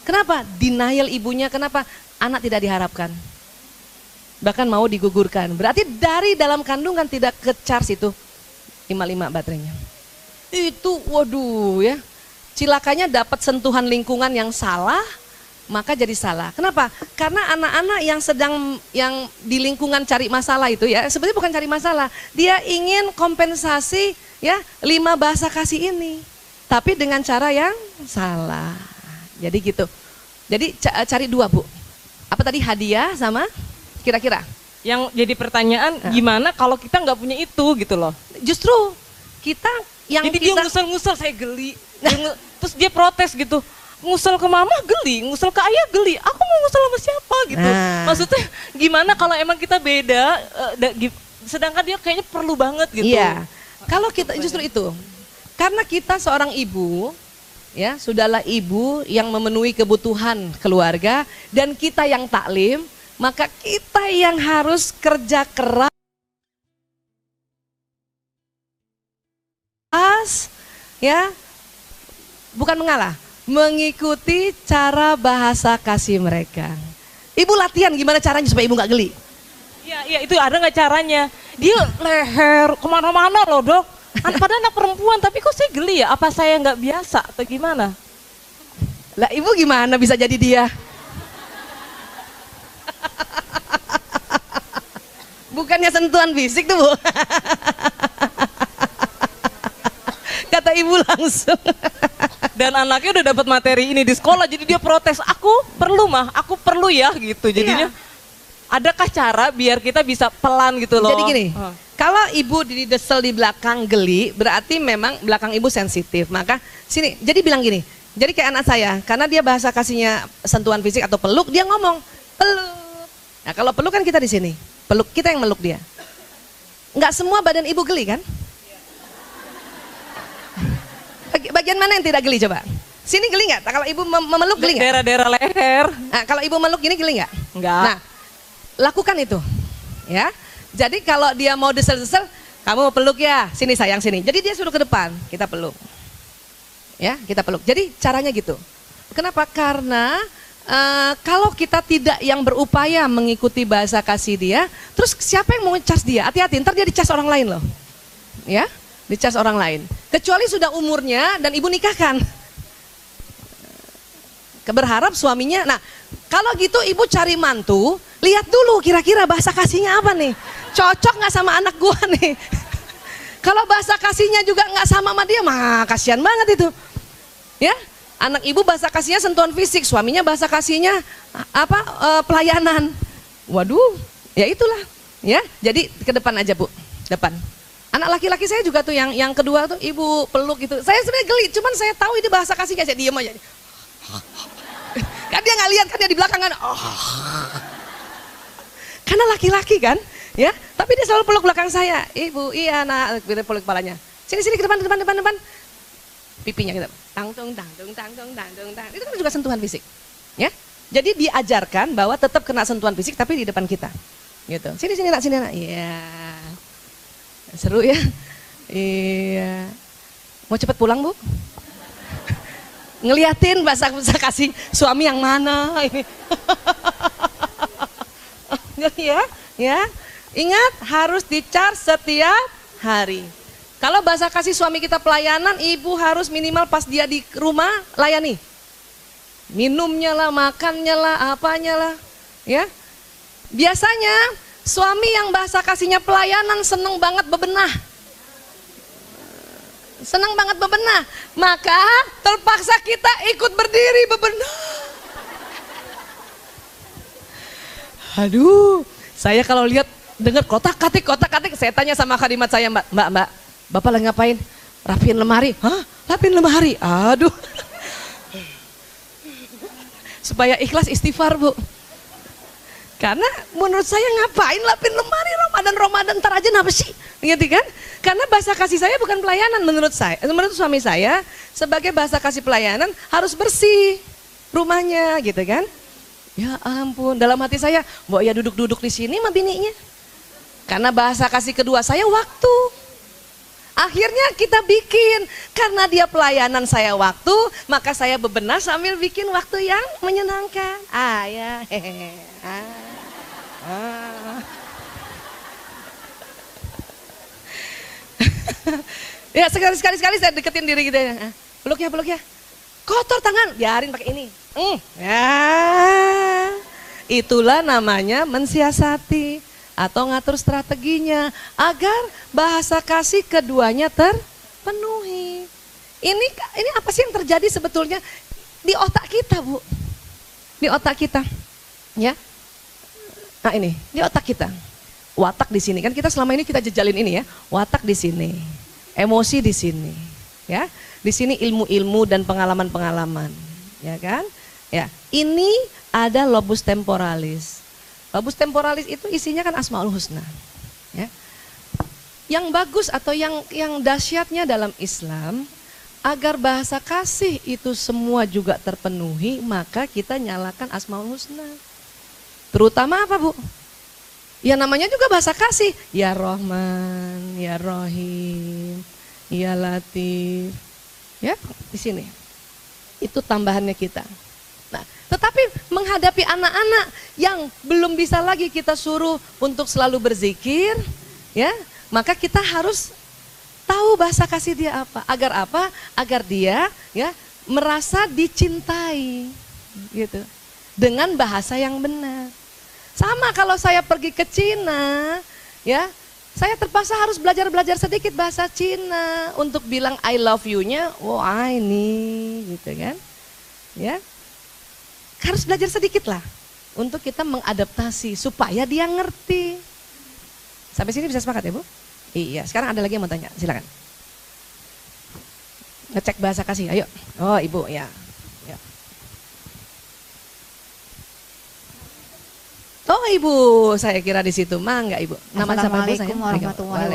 Kenapa? Denial ibunya, kenapa? Anak tidak diharapkan. Bahkan mau digugurkan. Berarti dari dalam kandungan tidak ke-charge itu 5-5 baterainya. Itu waduh ya. cilakanya dapat sentuhan lingkungan yang salah, maka jadi salah. Kenapa? Karena anak-anak yang di lingkungan cari masalah itu ya, sebenarnya bukan cari masalah. Dia ingin kompensasi ya 5 bahasa kasih ini. Tapi dengan cara yang salah. Jadi gitu. Jadi cari 2 Bu. Apa tadi, hadiah sama kira-kira? Yang jadi pertanyaan, gimana kalau kita nggak punya itu gitu loh. Justru kita yang jadi dia ngusel-ngusel, saya geli. Terus dia protes gitu. Ngusel ke mama geli, ngusel ke ayah geli. Aku mau ngusel sama siapa gitu. Maksudnya gimana kalau emang kita beda, sedangkan dia kayaknya perlu banget gitu. Iya. Kalau kita justru itu. Karena kita seorang ibu, ya, sudahlah ibu yang memenuhi kebutuhan keluarga dan kita yang taklim, maka kita yang harus kerja keras ya, bukan mengalah, mengikuti cara bahasa kasih mereka. Ibu latihan gimana caranya supaya ibu nggak geli? Iya, itu ada nggak caranya? Dia leher kemana-mana loh dok. Padahal anak perempuan, tapi kok saya geli ya? Apa saya nggak biasa atau gimana? Lah ibu gimana bisa jadi dia? Bukannya sentuhan fisik tuh Bu. Kata ibu langsung. Dan anaknya udah dapat materi ini di sekolah, jadi dia protes, aku perlu ya gitu. Jadinya adakah cara biar kita bisa pelan gitu loh? Jadi gini, kalau ibu didesel di belakang geli, berarti memang belakang ibu sensitif. Maka sini, jadi bilang gini, jadi kayak anak saya, karena dia bahasa kasihnya sentuhan fisik atau peluk, dia ngomong peluk. Nah kalau peluk kan kita di sini, peluk kita yang meluk dia. Nggak semua badan ibu geli kan? Bagian mana yang tidak geli coba? Sini geli nggak? Kalau ibu memeluk geli nggak? Daerah-daerah leher. Nah kalau ibu meluk gini geli nggak? Nggak. Nah lakukan itu, ya. Jadi kalau dia mau desel-desel, kamu mau peluk ya, sini sayang sini. Jadi dia suruh ke depan, kita peluk. Ya, kita peluk. Jadi caranya gitu. Kenapa? Karena kalau kita tidak yang berupaya mengikuti bahasa kasih dia, terus siapa yang mau ngecas dia? Hati-hati, ntar dia dicas orang lain loh. Ya, dicas orang lain. Kecuali sudah umurnya dan ibu nikahkan. Berharap suaminya, nah kalau gitu ibu cari mantu, lihat dulu kira-kira bahasa kasihnya apa nih. Cocok nggak sama anak gua nih. Kalau bahasa kasihnya juga nggak sama dia, mah kasihan banget itu. Ya, anak ibu bahasa kasihnya sentuhan fisik, suaminya bahasa kasihnya apa pelayanan. Waduh, ya itulah. Ya, jadi ke depan aja Bu, depan. Anak laki-laki saya juga tuh yang kedua tuh ibu peluk gitu. Saya sebenarnya geli, cuman saya tahu ini bahasa kasihnya, saya diem aja. Kan dia nggak lihat kan dia di belakang kan. Karena laki-laki kan, ya. Tapi dia selalu peluk belakang saya. Ibu, iya nak, peluk kepalanya. Sini ke depan. Pipinya kita. Tang. Itu kan juga sentuhan fisik. Ya. Jadi diajarkan bahwa tetap kena sentuhan fisik tapi di depan kita. Gitu. Sini nak. Iya. Seru ya. Iya. Mau cepet pulang, Bu? Ngeliatin bahasa kasih suami yang mana ini. ya. Ingat harus di-charge setiap hari. Kalau bahasa kasih suami kita pelayanan, ibu harus minimal pas dia di rumah layani. Minumnya lah, makannya lah, apanya lah, ya. Biasanya suami yang bahasa kasihnya pelayanan seneng banget bebenah. Senang banget bebenah, maka terpaksa kita ikut berdiri bebenah. Aduh, saya kalau lihat dengar kotak-katik, saya tanya sama khadimat saya, Mbak, Bapak lagi ngapain? Rapiin lemari. Hah? Rapiin lemari? Aduh. Supaya ikhlas istighfar, Bu. Karena menurut saya ngapain lapin lemari Ramadan ntar aja kenapa sih? Gitu kan? Karena bahasa kasih saya bukan pelayanan menurut suami saya sebagai bahasa kasih pelayanan harus bersih rumahnya gitu kan? Ya ampun, dalam hati saya, Mbok ya duduk-duduk di sini sama bininya. Karena bahasa kasih kedua saya waktu. Akhirnya kita bikin, karena dia pelayanan saya waktu, maka saya bebenah sambil bikin waktu yang menyenangkan. Ya, ya sekali saya deketin diri kita ya. Peluk ya. kotor tangan, biarin pakai ini. Ya, itulah namanya mensiasati atau ngatur strateginya agar bahasa kasih keduanya terpenuhi. Ini apa sih yang terjadi sebetulnya di otak kita, Bu? Di otak kita, ya. Nah ini, di otak kita. Watak di sini, kan kita selama ini kita jejalin ini ya. Watak di sini, emosi di sini, ya. Di sini ilmu-ilmu dan pengalaman-pengalaman, ya kan? Ya, ini ada lobus temporalis. Lobus temporalis itu isinya kan Asmaul Husna, ya. Yang bagus atau yang dahsyatnya dalam Islam, agar bahasa kasih itu semua juga terpenuhi, maka kita nyalakan Asmaul Husna. Terutama apa, Bu? Ya namanya juga bahasa kasih. Ya Rahman, Ya Rahim, Ya Latif. Ya, di sini. Itu tambahannya kita. Nah, tetapi menghadapi anak-anak yang belum bisa lagi kita suruh untuk selalu berzikir, ya, maka kita harus tahu bahasa kasih dia apa. Agar apa? Agar dia ya merasa dicintai gitu. Dengan bahasa yang benar. Sama kalau saya pergi ke Cina, ya, saya terpaksa harus belajar sedikit bahasa Cina untuk bilang I love you-nya, oh ini gitu kan. Ya. Harus belajar sedikit lah untuk kita mengadaptasi supaya dia ngerti. Sampai sini bisa sepakat ya, Bu? Iya, sekarang ada lagi yang mau tanya, silakan. Ngecek bahasa kasih, ayo. Oh, Ibu, ya. Oh Ibu, saya kira di situ. Mangga Ibu. Nama siapa Bu saya? Assalamualaikum warahmatullahi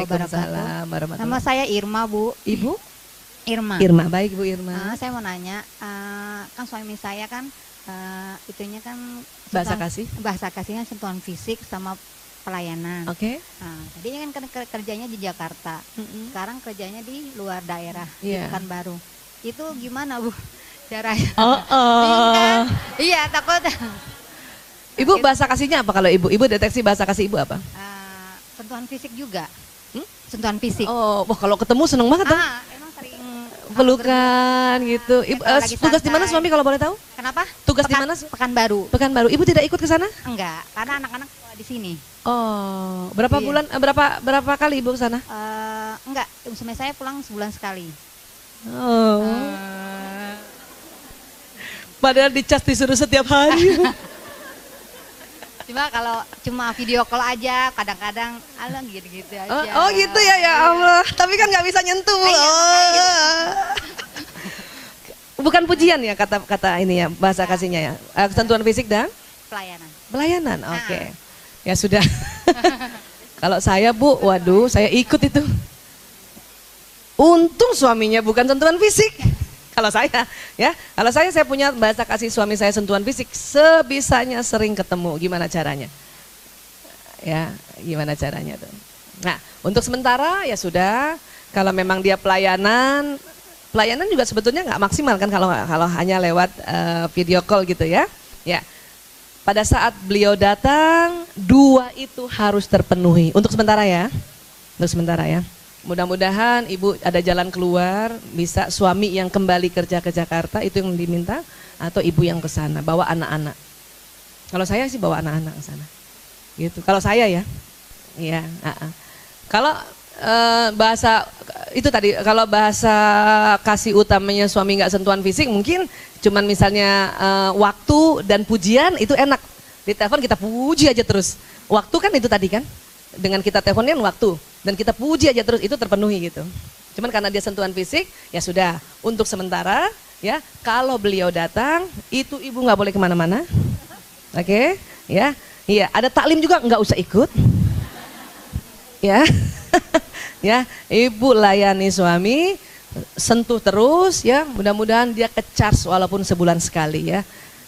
wabarakatuh. Nama saya Irma, Bu. Ibu? Irma. Irma, baik Bu Irma. Saya mau nanya, kan suami saya kan itunya kan Bahasa kasih? Bahasa kasihnya sentuhan fisik sama pelayanan. Oke. Tadinya kan kerjanya di Jakarta. Sekarang kerjanya di luar daerah, di Pekanbaru. Itu gimana, Bu? Caranya? Bingung kan? Iya, takut. Ibu bahasa kasihnya apa kalau Ibu? Ibu deteksi bahasa kasih Ibu apa? Sentuhan fisik juga. Sentuhan fisik. Oh, wah kalau ketemu seneng banget dong. Emang sering pelukan gitu. Ibu tugas di mana suami kalau boleh tahu? Kenapa? Tugas di mana? Pekanbaru. Pekanbaru. Ibu tidak ikut ke sana? Enggak, karena anak-anak di sini. Oh, berapa bulan? Berapa kali Ibu ke sana? Enggak, suami saya pulang sebulan sekali. Oh. Padahal dicas disuruh setiap hari. Cuma kalau cuma video call aja, kadang-kadang alang gitu-gitu aja. Oh gitu ya, ya Allah. Tapi kan nggak bisa nyentuh. Bukan pujian ya kata ini ya, bahasa kasihnya ya. Sentuhan fisik dan pelayanan. Pelayanan, oke. Ya sudah. Kalau saya Bu, waduh, saya ikut itu. Untung suaminya bukan sentuhan fisik. Kalau saya, ya, kalau saya punya bahasa kasih suami saya sentuhan fisik, sebisanya sering ketemu. Gimana caranya? Ya, gimana caranya tuh? Nah, untuk sementara ya sudah. Kalau memang dia pelayanan juga sebetulnya nggak maksimal kan kalau hanya lewat video call gitu ya. Ya, pada saat beliau datang, dua itu harus terpenuhi. Untuk sementara ya, Mudah-mudahan Ibu ada jalan keluar, bisa suami yang kembali kerja ke Jakarta itu yang diminta, atau Ibu yang ke sana bawa anak-anak. Kalau saya sih bawa anak-anak ke sana. Gitu. Kalau saya ya. Iya, Kalau bahasa itu tadi, kalau bahasa kasih utamanya suami nggak sentuhan fisik, mungkin cuman misalnya waktu dan pujian itu enak. Di telepon kita puji aja terus. Waktu kan itu tadi kan. Dengan kita teleponin waktu dan kita puji aja terus, itu terpenuhi gitu. Cuman karena dia sentuhan fisik, ya sudah. Untuk sementara, ya kalau beliau datang, itu Ibu nggak boleh kemana-mana. Oke, ya, iya. Ada taklim juga nggak usah ikut. Ya, ya. Ibu layani suami, sentuh terus, ya. Mudah-mudahan dia ke-charge walaupun sebulan sekali, ya.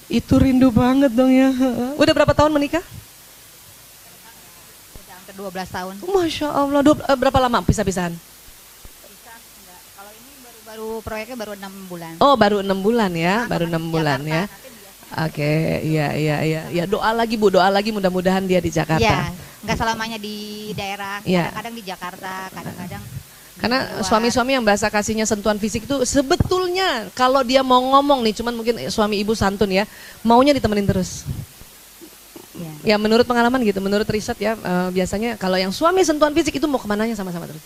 Itu rindu banget dong ya. Udah berapa tahun menikah? 12 tahun. Masya Allah, berapa lama pisah-pisahan? Kalau ini baru proyeknya baru 6 bulan. Oh baru 6 bulan ya, baru 6 bulan ya. Oke, iya. Doa lagi Bu, doa lagi mudah-mudahan dia di Jakarta. Iya, nggak selamanya di daerah, kadang-kadang di Jakarta, kadang-kadang Karena suami-suami yang bahasa kasihnya sentuhan fisik itu sebetulnya kalau dia mau ngomong nih, cuman mungkin suami ibu santun ya, maunya ditemenin terus. Ya menurut pengalaman gitu, menurut riset ya, biasanya kalau yang suami sentuhan fisik itu mau kemananya sama-sama terus.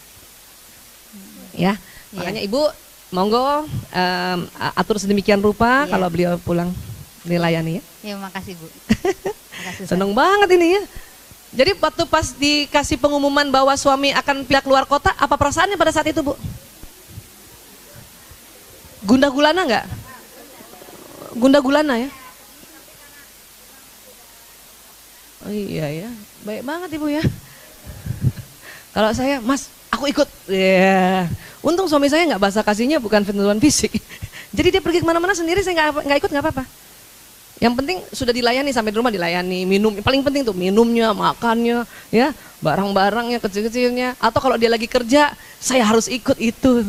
Ya, makanya ibu monggo atur sedemikian rupa kalau beliau pulang dilayani ya. Ya makasih Bu. Makasih, seneng banget ini ya. Jadi waktu pas dikasih pengumuman bahwa suami akan pindah keluar kota, apa perasaannya pada saat itu Bu? Gundah gulana nggak? Gundah gulana ya? Oh iya ya, baik banget Ibu ya. Kalau saya, Mas, aku ikut. Ya, untung suami saya nggak bahasa kasihnya bukan sentuhan fisik. Jadi dia pergi kemana-mana sendiri, saya nggak ikut nggak apa-apa. Yang penting sudah dilayani, sampai di rumah dilayani, minum, paling penting tuh minumnya, makannya, ya, barang-barangnya, kecil-kecilnya. Atau kalau dia lagi kerja, saya harus ikut itu.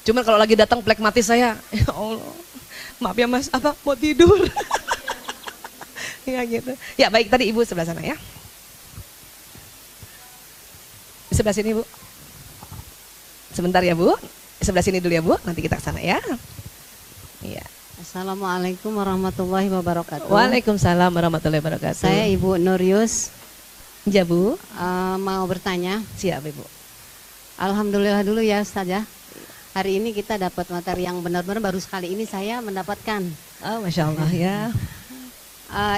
Cuman kalau lagi datang plekmatis saya, ya Allah, maaf ya Mas, apa mau tidur? Ya gitu. Ya baik, tadi Ibu sebelah sana ya. Di sebelah sini Bu. Sebentar ya Bu, sebelah sini dulu ya Bu, nanti kita ke sana ya. Iya. Assalamualaikum warahmatullahi wabarakatuh. Waalaikumsalam warahmatullahi wabarakatuh. Saya Ibu Nurius. Ya Bu. Mau bertanya. Siap Ibu. Alhamdulillah dulu ya Ustaz ya. Hari ini kita dapat materi yang benar-benar baru sekali ini saya mendapatkan. Oh Masya Allah ya.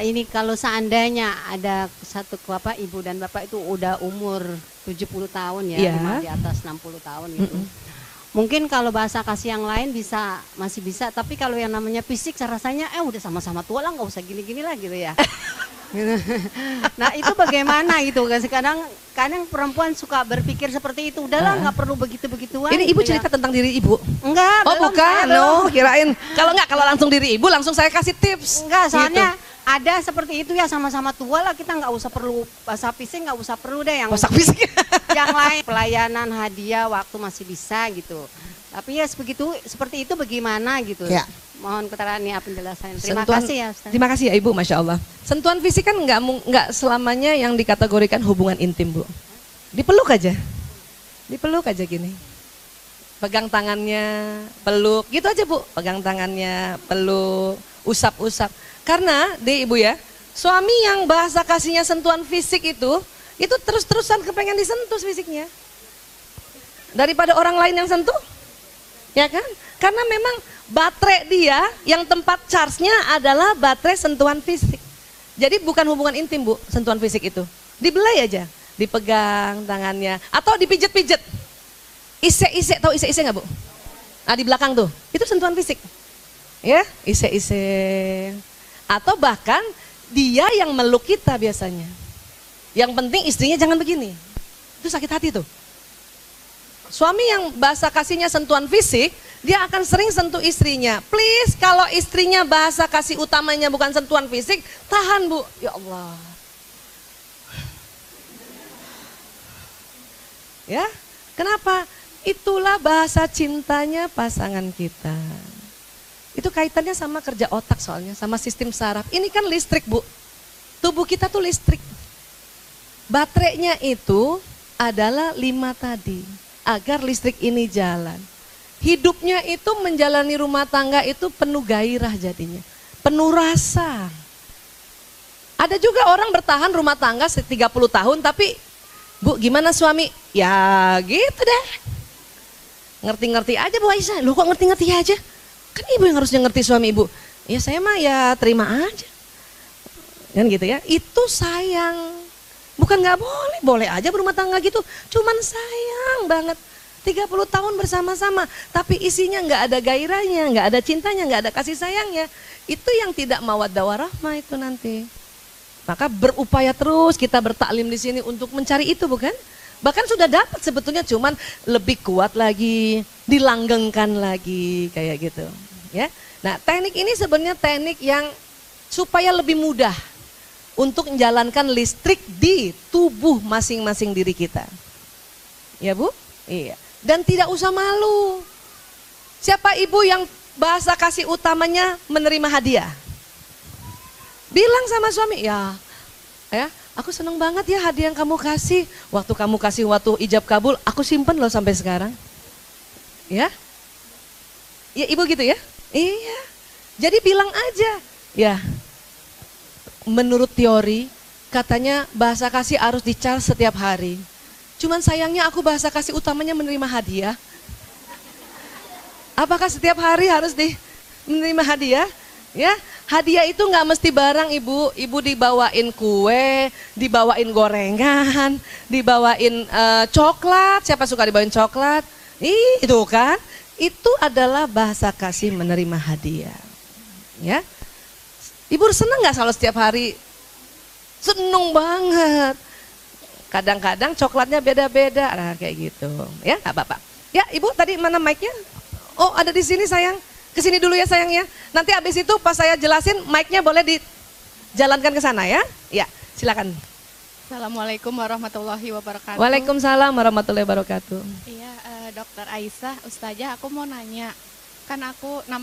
Ini kalau seandainya ada satu bapak, ibu dan bapak itu udah umur 70 tahun ya, di atas 60 tahun gitu. Mungkin kalau bahasa kasih yang lain masih bisa, tapi kalau yang namanya fisik rasanya udah sama-sama tua lah, nggak usah gini-gini lah gitu ya. Nah itu bagaimana gitu, kadang perempuan suka berpikir seperti itu, udahlah nggak perlu begitu-begituan. Ini Ibu cerita tentang diri Ibu? Enggak. Oh bukan, kirain. Kalau langsung diri Ibu langsung saya kasih tips. Enggak, soalnya gitu. Ada seperti itu ya, sama-sama tua lah, kita nggak usah perlu bahasa fisik, nggak usah perlu deh yang bahasa fisik. Yang lain pelayanan hadiah waktu masih bisa gitu. Tapi ya seperti itu bagaimana gitu. Ya. Mohon keterangan nih penjelasan. Terima kasih ya Ustaz. Terima kasih ya Ibu, Masya Allah. Sentuhan fisik kan nggak selamanya yang dikategorikan hubungan intim Bu. Dipeluk aja gini. Pegang tangannya, peluk, gitu aja Bu. Pegang tangannya, peluk, usap-usap. Karena Ibu ya, suami yang bahasa kasihnya sentuhan fisik itu terus-terusan kepengen disentuh fisiknya. Daripada orang lain yang sentuh, ya kan? Karena memang baterai dia yang tempat charge-nya adalah baterai sentuhan fisik. Jadi bukan hubungan intim Bu, sentuhan fisik itu. Dibelai aja, dipegang tangannya, atau dipijit-pijit. Isek-isek, tahu isek-isek nggak Bu? Nah di belakang tuh, itu sentuhan fisik. Ya, isek-isek. Atau bahkan dia yang meluk kita biasanya. Yang penting istrinya jangan begini. Itu sakit hati tuh. Suami yang bahasa kasihnya sentuhan fisik, dia akan sering sentuh istrinya. Please, kalau istrinya bahasa kasih utamanya bukan sentuhan fisik, tahan Bu. Ya Allah. Ya, kenapa? Itulah bahasa cintanya pasangan kita. Itu kaitannya sama kerja otak soalnya, sama sistem saraf. Ini kan listrik Bu, tubuh kita tuh listrik. Baterainya itu adalah 5 tadi, agar listrik ini jalan. Hidupnya itu menjalani rumah tangga itu penuh gairah jadinya, penuh rasa. Ada juga orang bertahan rumah tangga 30 tahun tapi Bu gimana suami? Ya gitu deh. Ngerti-ngerti aja Bu Aisyah, lu kok ngerti-ngerti aja? Kan ibu yang harusnya ngerti suami ibu. Ya saya mah ya terima aja. Kan gitu ya. Itu sayang. Bukan nggak boleh, boleh aja berumah tangga gitu. Cuman sayang banget. 30 tahun bersama-sama. Tapi isinya nggak ada gairahnya, nggak ada cintanya, nggak ada kasih sayangnya. Itu yang tidak mawaddah warahmah itu nanti. Maka berupaya terus kita bertaklim di sini untuk mencari itu bukan? Bahkan sudah dapat sebetulnya cuman lebih kuat lagi, dilanggengkan lagi kayak gitu. Ya, nah teknik ini sebenarnya teknik yang supaya lebih mudah untuk menjalankan listrik di tubuh masing-masing diri kita. Ya Bu? Iya. Dan tidak usah malu. Siapa ibu yang bahasa kasih utamanya menerima hadiah? Bilang sama suami, ya aku seneng banget ya hadiah yang kamu kasih. Waktu kamu kasih waktu ijab kabul, aku simpen loh sampai sekarang. Ya, ya ibu gitu ya? Iya, jadi bilang aja. Ya, menurut teori katanya bahasa kasih harus di-charge setiap hari. Cuman sayangnya aku bahasa kasih utamanya menerima hadiah. Apakah setiap hari harus menerima hadiah? Ya, hadiah itu nggak mesti barang ibu. Ibu dibawain kue, dibawain gorengan, dibawain coklat. Siapa suka dibawain coklat? Itu kan? Itu adalah bahasa kasih menerima hadiah. Ya, ibu seneng nggak kalau setiap hari? Seneng banget. Kadang-kadang coklatnya beda-beda, nah kayak gitu. Ya, nggak apa-apa. Ya, ibu tadi mana mic-nya? Oh, ada di sini sayang. Kesini dulu ya sayang ya. Nanti abis itu pas saya jelasin mic-nya boleh dijalankan ke sana ya. Ya, silakan. Assalamualaikum warahmatullahi wabarakatuh. Waalaikumsalam warahmatullahi wabarakatuh. Iya, Dokter Aisyah, Ustazah, aku mau nanya. Kan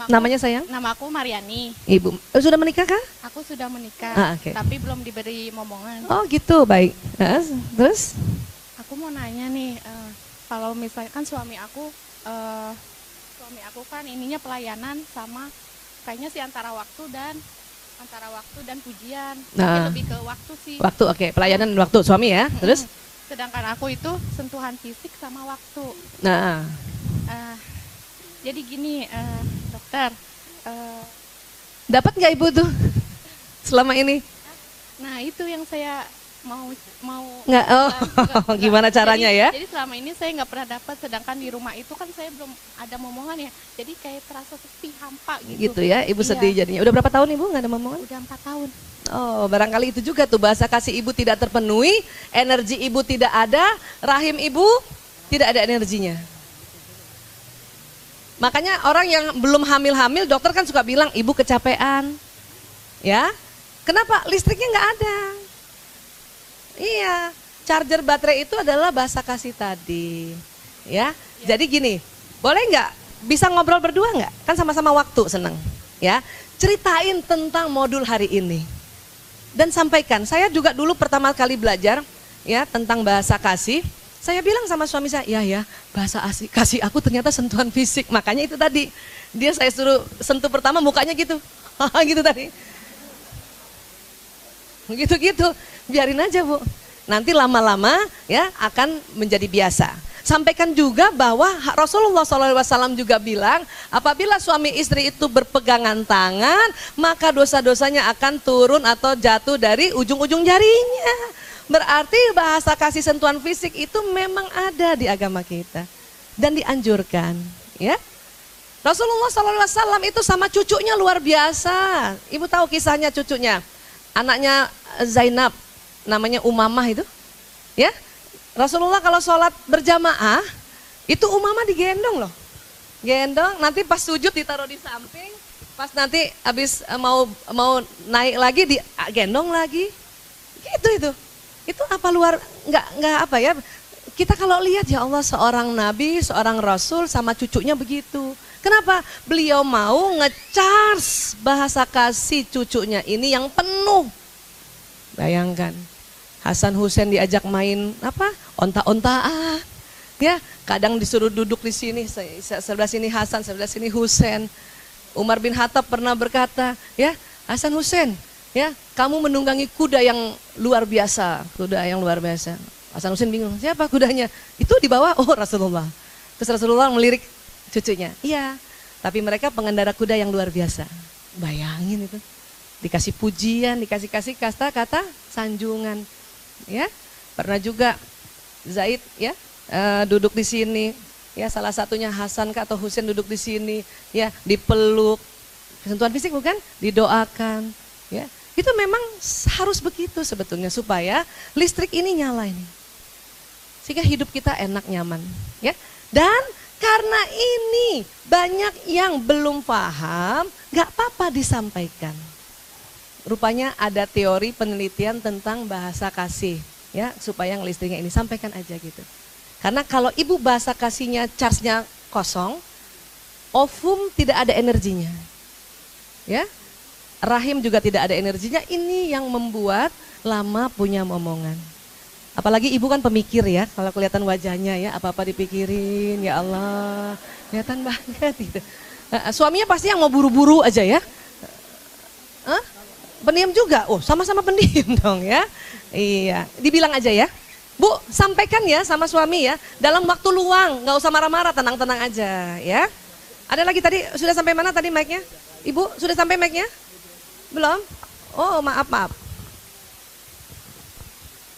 namanya sayang? Nama aku Mariani. Ibu, sudah menikah kah? Aku sudah menikah, Okay. tapi belum diberi momongan. Oh gitu, baik. Terus? Aku mau nanya nih, kalau misalkan suami aku kan ininya pelayanan sama kayaknya sih antara waktu dan pujian. Tapi lebih ke waktu sih. Waktu, oke. Pelayanan dan waktu suami ya. Terus? Sedangkan aku itu sentuhan fisik sama waktu. Nah. Jadi gini, dokter. Dapat nggak ibu tuh selama ini? Nah itu yang saya mau nggak. Gimana caranya ya? Jadi selama ini saya nggak pernah dapat, sedangkan di rumah itu kan saya belum ada momongan ya. Jadi kayak terasa sepi, hampa gitu. Gitu ya, ibu sedih jadinya. Udah berapa tahun ibu nggak ada momongan? Udah 4 tahun. Oh, barangkali itu juga tuh bahasa kasih ibu tidak terpenuhi, energi ibu tidak ada, rahim ibu tidak ada energinya. Makanya orang yang belum hamil-hamil, dokter kan suka bilang ibu kecapean. Ya, kenapa? Listriknya nggak ada. Iya, charger baterai itu adalah bahasa kasih tadi. Ya, jadi gini, boleh nggak? Bisa ngobrol berdua nggak? Kan sama-sama waktu seneng. Ya, ceritain tentang modul hari ini. Dan sampaikan, saya juga dulu pertama kali belajar ya tentang bahasa kasih. Saya bilang sama suami saya, ya bahasa kasih aku ternyata sentuhan fisik. Makanya itu tadi, saya suruh sentuh pertama mukanya gitu. Gitu tadi. Gitu-gitu, biarin aja Bu. Nanti lama-lama ya akan menjadi biasa. Sampaikan juga bahwa Rasulullah SAW juga bilang, apabila suami istri itu berpegangan tangan, maka dosa-dosanya akan turun atau jatuh dari ujung-ujung jarinya. Berarti bahasa kasih sentuhan fisik itu memang ada di agama kita dan dianjurkan, ya. Rasulullah SAW itu sama cucunya luar biasa. Ibu tahu kisahnya cucunya, anaknya Zainab, namanya Umamah itu, ya. Rasulullah kalau sholat berjamaah itu Umamah digendong loh, gendong. Nanti pas sujud ditaruh di samping, pas nanti habis mau naik lagi digendong lagi, gitu itu. Itu apa luar nggak apa ya, kita kalau lihat ya Allah seorang nabi, seorang rasul sama cucunya begitu. Kenapa? Beliau mau nge-charge bahasa kasih cucunya ini yang penuh. Bayangkan, Hasan Husain diajak main apa? Onta-ontaan. Ya, kadang disuruh duduk di sini, sebelah sini Hasan, sebelah sini Husain. Umar bin Khattab pernah berkata, ya Hasan Husain, ya, kamu menunggangi kuda yang luar biasa, Hasan Husain bingung, siapa kudanya? Itu di bawah, oh Rasulullah. Terus Rasulullah melirik cucunya, iya, tapi mereka pengendara kuda yang luar biasa. Bayangin itu, dikasih pujian, dikasih kata-kata sanjungan. Ya, pernah juga Zaid ya duduk di sini, ya salah satunya Hasan atau Husain duduk di sini, ya dipeluk, sentuhan fisik bukan, didoakan, ya. Itu memang harus begitu sebetulnya supaya listrik ini nyala ini. Sehingga hidup kita enak nyaman, ya. Dan karena ini banyak yang belum paham, nggak apa-apa disampaikan. Rupanya ada teori penelitian tentang bahasa kasih, ya, supaya yang listriknya ini sampaikan aja gitu. Karena kalau ibu bahasa kasihnya charge-nya kosong, ovum tidak ada energinya. Ya. Rahim juga tidak ada energinya, ini yang membuat lama punya momongan. Apalagi ibu kan pemikir ya, kalau kelihatan wajahnya ya, apa-apa dipikirin, ya Allah. Kelihatan banget gitu. Suaminya pasti yang mau buru-buru aja ya. Pendiam juga. Oh, sama-sama pendiam dong ya. Iya, dibilang aja ya. Bu, sampaikan ya sama suami ya. Dalam waktu luang, nggak usah marah-marah, tenang-tenang aja ya. Ada lagi tadi, sudah sampai mana tadi mic-nya? Ibu, sudah sampai mic-nya? Belum? Oh, maaf.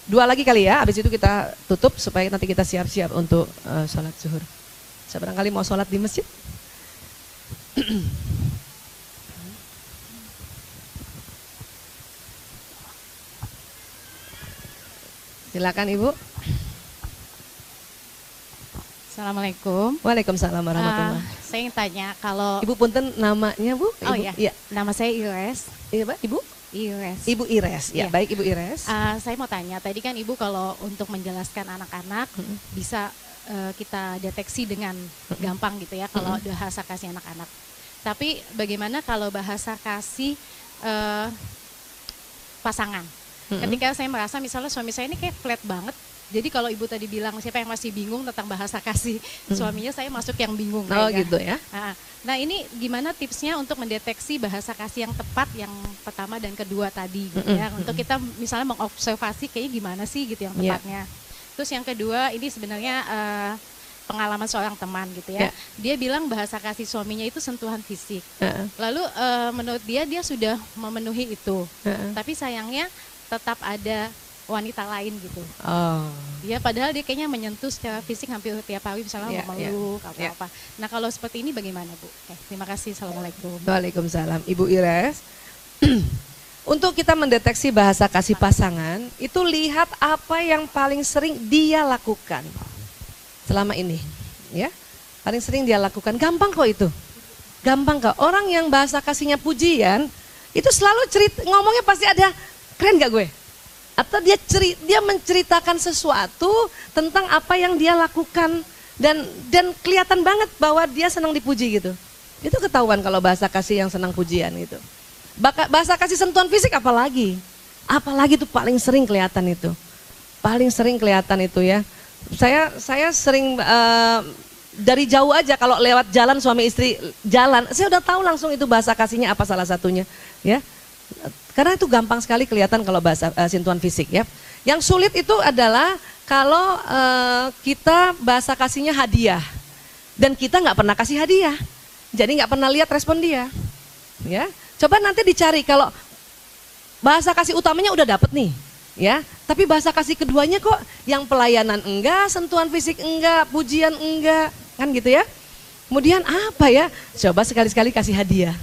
2 lagi kali ya, habis itu kita tutup supaya nanti kita siap-siap untuk sholat zuhur. Saya barangkali mau sholat di masjid. Silakan Ibu. Assalamualaikum. Waalaikumsalam warahmatullahi. Saya ingin tanya kalau Ibu punten namanya Bu? Ibu, oh iya, nama saya Ires. Iya Pak, Ibu? Ires. Ibu Ires, ya baik Ibu Ires. Saya mau tanya, tadi kan Ibu kalau untuk menjelaskan anak-anak bisa kita deteksi dengan gampang gitu ya kalau bahasa kasih anak-anak. Tapi bagaimana kalau bahasa kasih pasangan? Ketika saya merasa misalnya suami saya ini kayak flat banget. Jadi kalau Ibu tadi bilang siapa yang masih bingung tentang bahasa kasih suaminya, saya masuk yang bingung. Oh gitu ya. Nah ini gimana tipsnya untuk mendeteksi bahasa kasih yang tepat yang pertama dan kedua tadi gitu ya. Untuk kita misalnya mengobservasi kayaknya gimana sih gitu yang tepatnya. Terus yang kedua ini sebenarnya pengalaman seorang teman gitu ya. Dia bilang bahasa kasih suaminya itu sentuhan fisik. Lalu menurut dia sudah memenuhi itu. Tapi sayangnya tetap ada wanita lain gitu. Dia padahal dia kayaknya menyentuh secara fisik hampir tiap hari misalnya memeluk atau apa. Nah kalau seperti ini bagaimana Bu? Terima kasih. Assalamualaikum. Waalaikumsalam. Ibu Ires. Untuk kita mendeteksi bahasa kasih pasangan, itu lihat apa yang paling sering dia lakukan selama ini. Ya, paling sering dia lakukan. Gampang kok itu. Gampang kok. Orang yang bahasa kasihnya pujian, itu selalu ngomongnya pasti ada, keren gak gue? Atau dia menceritakan sesuatu tentang apa yang dia lakukan dan kelihatan banget bahwa dia senang dipuji gitu. Itu ketahuan kalau bahasa kasih yang senang pujian gitu. Bahasa kasih sentuhan fisik apalagi itu paling sering kelihatan itu. Paling sering kelihatan itu ya. Saya sering dari jauh aja kalau lewat jalan suami istri jalan, saya udah tahu langsung itu bahasa kasihnya apa salah satunya ya. Karena itu gampang sekali kelihatan kalau bahasa sentuhan fisik ya. Yang sulit itu adalah kalau kita bahasa kasihnya hadiah dan kita nggak pernah kasih hadiah, jadi nggak pernah lihat respon dia. Ya, coba nanti dicari kalau bahasa kasih utamanya udah dapet nih, ya. Tapi bahasa kasih keduanya kok yang pelayanan enggak, sentuhan fisik enggak, pujian enggak, kan gitu ya. Kemudian apa ya? Coba sekali-sekali kasih hadiah.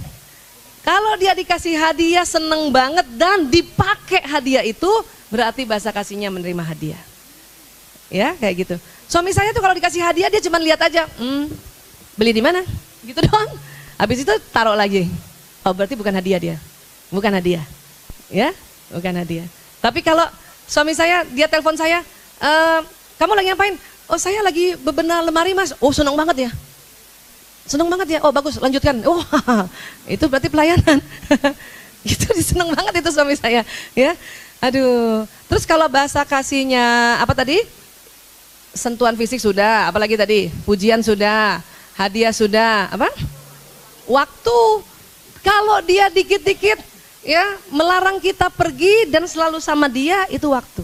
Kalau dia dikasih hadiah seneng banget dan dipakai hadiah itu berarti bahasa kasihnya menerima hadiah. Ya kayak gitu. Suami saya tuh kalau dikasih hadiah dia cuma lihat aja, beli di mana? Gitu doang. Habis itu taruh lagi. Oh berarti bukan hadiah dia. Bukan hadiah. Ya, bukan hadiah. Tapi kalau suami saya, dia telepon saya, kamu lagi ngapain? Oh saya lagi bebenah lemari mas. Oh seneng banget ya. Seneng banget ya, oh bagus lanjutkan. Oh itu berarti pelayanan. Itu seneng banget itu suami saya ya. Aduh, terus kalau bahasa kasihnya apa tadi? Sentuhan fisik sudah, apalagi tadi? Pujian sudah, hadiah sudah, apa? Waktu. Kalau dia dikit-dikit ya melarang kita pergi dan selalu sama dia, itu waktu.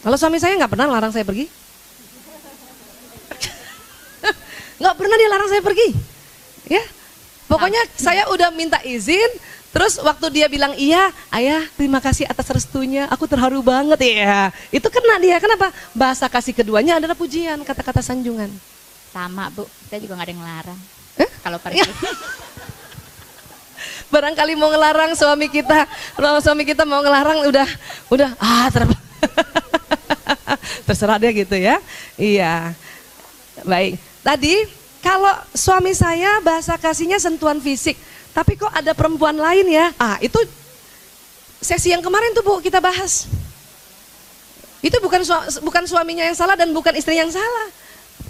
Kalau suami saya nggak pernah larang saya pergi. Nggak pernah dia larang saya pergi, ya. Pokoknya saya udah minta izin, terus waktu dia bilang iya, ayah terima kasih atas restunya, aku terharu banget ya. Itu kena dia, kenapa? Bahasa kasih keduanya adalah pujian, kata-kata sanjungan. Sama Bu, kita juga nggak ada yang ngelarang. Kalau pergi. Ya. Barangkali mau ngelarang suami kita, kalau suami kita mau ngelarang udah terserah dia gitu ya. Iya, baik. Tadi kalau suami saya bahasa kasihnya sentuhan fisik, tapi kok ada perempuan lain ya? Itu sesi yang kemarin tuh Bu kita bahas. Itu bukan suaminya yang salah dan bukan istri yang salah.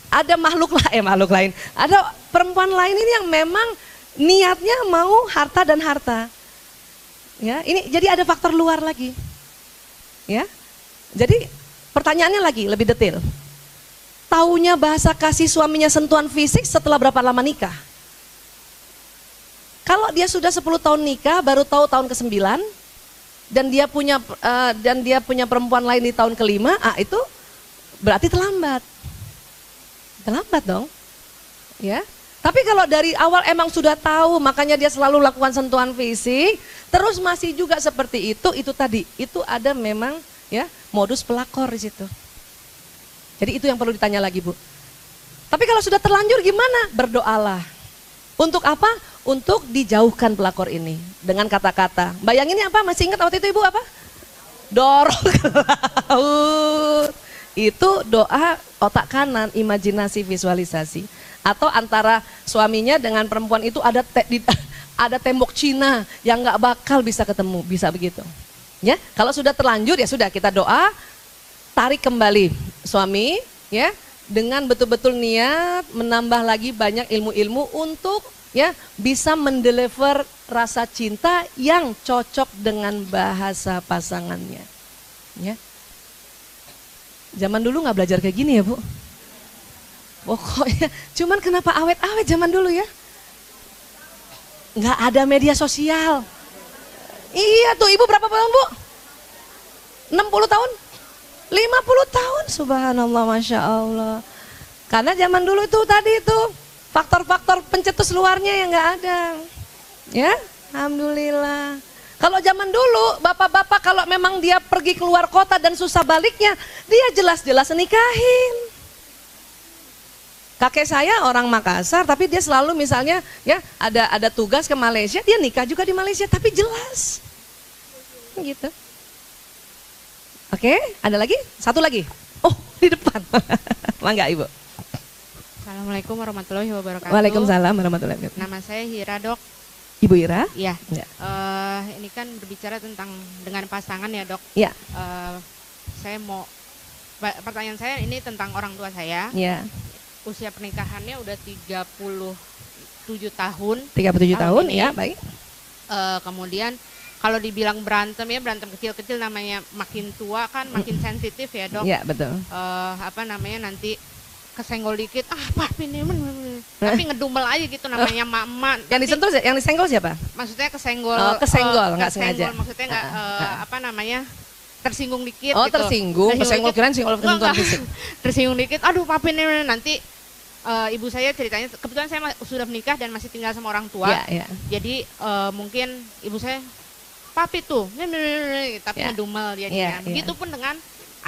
Ada makhluk lain. Ada perempuan lain ini yang memang niatnya mau harta dan harta. Ya, ini jadi ada faktor luar lagi. Ya. Jadi pertanyaannya lagi lebih detail. taunya bahasa kasih suaminya sentuhan fisik setelah berapa lama nikah? Kalau dia sudah 10 tahun nikah, baru tahu tahun ke-9, dan dia punya perempuan lain di tahun ke-5, itu berarti terlambat. Terlambat dong. Ya. Tapi kalau dari awal emang sudah tahu, makanya dia selalu lakukan sentuhan fisik, terus masih juga seperti itu tadi, itu ada memang ya modus pelakor di situ. Jadi itu yang perlu ditanya lagi, Bu. Tapi kalau sudah terlanjur gimana? Berdoalah. Untuk apa? Untuk dijauhkan pelakor ini dengan kata-kata. Bayanginnya apa? Masih ingat waktu itu Ibu apa? Dorong ke laut. Itu doa otak kanan, imajinasi, visualisasi. Atau antara suaminya dengan perempuan itu ada tembok Cina yang nggak bakal bisa ketemu, bisa begitu. Ya, kalau sudah terlanjur ya sudah kita doa, tarik kembali suami, ya, dengan betul-betul niat menambah lagi banyak ilmu-ilmu untuk ya bisa mendeliver rasa cinta yang cocok dengan bahasa pasangannya. Ya. Zaman dulu nggak belajar kayak gini ya Bu. Pokoknya, cuman kenapa awet-awet zaman dulu ya? Nggak ada media sosial. Iya tuh Ibu berapa tahun Bu? 60 tahun? 50 tahun, subhanallah, Masya Allah. Karena zaman dulu itu tadi itu faktor-faktor pencetus luarnya yang nggak ada. Ya, alhamdulillah. Kalau zaman dulu bapak-bapak kalau memang dia pergi keluar kota dan susah baliknya, dia jelas-jelas nikahin. Kakek saya orang Makassar, tapi dia selalu misalnya ya ada tugas ke Malaysia, dia nikah juga di Malaysia, tapi jelas. Gitu. Oke, ada lagi? Satu lagi. Oh, di depan. Mangga Ibu. Assalamualaikum warahmatullahi wabarakatuh. Waalaikumsalam warahmatullahi wabarakatuh. Nama saya Hira, Dok. Ibu Ira? Iya. Ya. Ini kan berbicara tentang dengan pasangan ya, Dok. Iya. Saya mau pertanyaan saya ini tentang orang tua saya. Iya. Usia pernikahannya udah 37 tahun. 37 tahun, ini. ya, baik. Kemudian kalau dibilang berantem ya berantem kecil-kecil, namanya makin tua kan makin sensitif ya, Dok. Iya, betul. Nanti kesenggol dikit, papi ini, tapi ngedumel aja gitu namanya mak-mak. Yang disentuh, yang disenggol siapa? Maksudnya kesenggol. Kesenggol, nggak sengaja. Maksudnya nggak tersinggung dikit. Oh, gitu. tersinggung, kesenggol kirain singgol sentuhan fisik. Tersinggung dikit, aduh papi ini nanti. Ibu saya ceritanya, kebetulan saya sudah menikah dan masih tinggal sama orang tua. Jadi mungkin ibu saya, papi tuh, tapi ngedumel dia. Begitupun dengan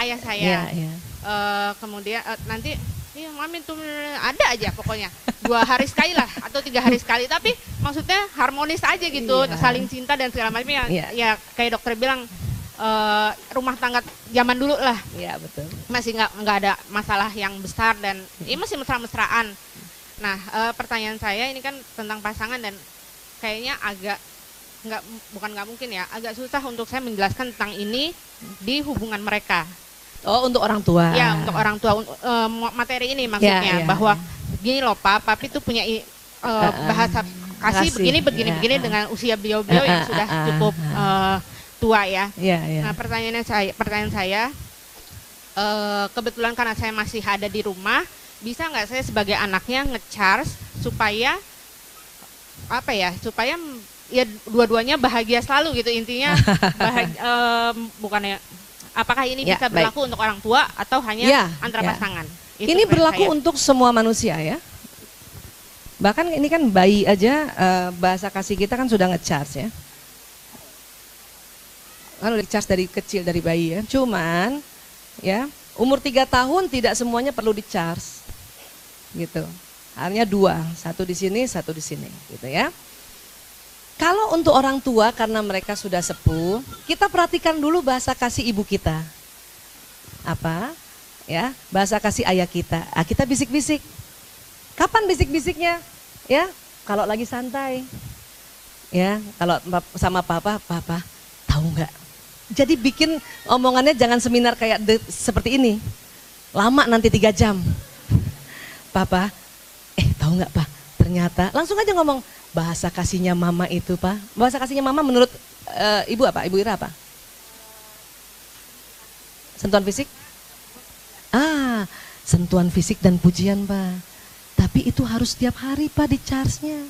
ayah saya. Kemudian nanti iya mami tuh ada aja pokoknya 2 hari sekali lah atau 3 hari sekali, tapi maksudnya harmonis aja gitu, saling cinta dan segala macam ya kayak dokter bilang rumah tangga zaman dulu lah. Iya betul. Masih nggak ada masalah yang besar dan masih mesra-mesraan. Nah pertanyaan saya ini kan tentang pasangan dan kayaknya agak bukan nggak mungkin ya, agak susah untuk saya menjelaskan tentang ini di hubungan mereka. Oh, untuk orang tua. Ya, untuk orang tua, materi ini maksudnya bahwa gini loh Pak, papi tuh punya bahasa kasih begini dengan usia beliau yang sudah cukup tua ya. Nah, pertanyaan saya kebetulan karena saya masih ada di rumah, bisa nggak saya sebagai anaknya nge-charge supaya supaya ya dua-duanya bahagia selalu gitu intinya. Bukannya apakah ini bisa berlaku untuk orang tua atau hanya antara pasangan? Ini berlaku untuk semua manusia ya. Bahkan ini kan bayi aja bahasa kasih kita kan sudah nge-charge ya. Kan udah di-charge dari kecil, dari bayi ya. Cuman ya umur 3 tahun tidak semuanya perlu di-charge gitu. Hanya 2, satu di sini, satu di sini gitu ya. Kalau untuk orang tua karena mereka sudah sepuh, kita perhatikan dulu bahasa kasih ibu kita. Apa? Ya, bahasa kasih ayah kita. Kita bisik-bisik. Kapan bisik-bisiknya? Ya, kalau lagi santai. Ya, kalau sama papa tahu nggak? Jadi bikin omongannya jangan seminar kayak seperti ini. Lama nanti 3 jam. Papa, tahu nggak Pak? Ternyata langsung aja ngomong bahasa kasihnya mama itu Pak. Bahasa kasihnya mama menurut ibu apa? Ibu Ira apa? Sentuhan fisik? sentuhan fisik dan pujian, Pak. Tapi itu harus setiap hari, Pak, di charge-nya.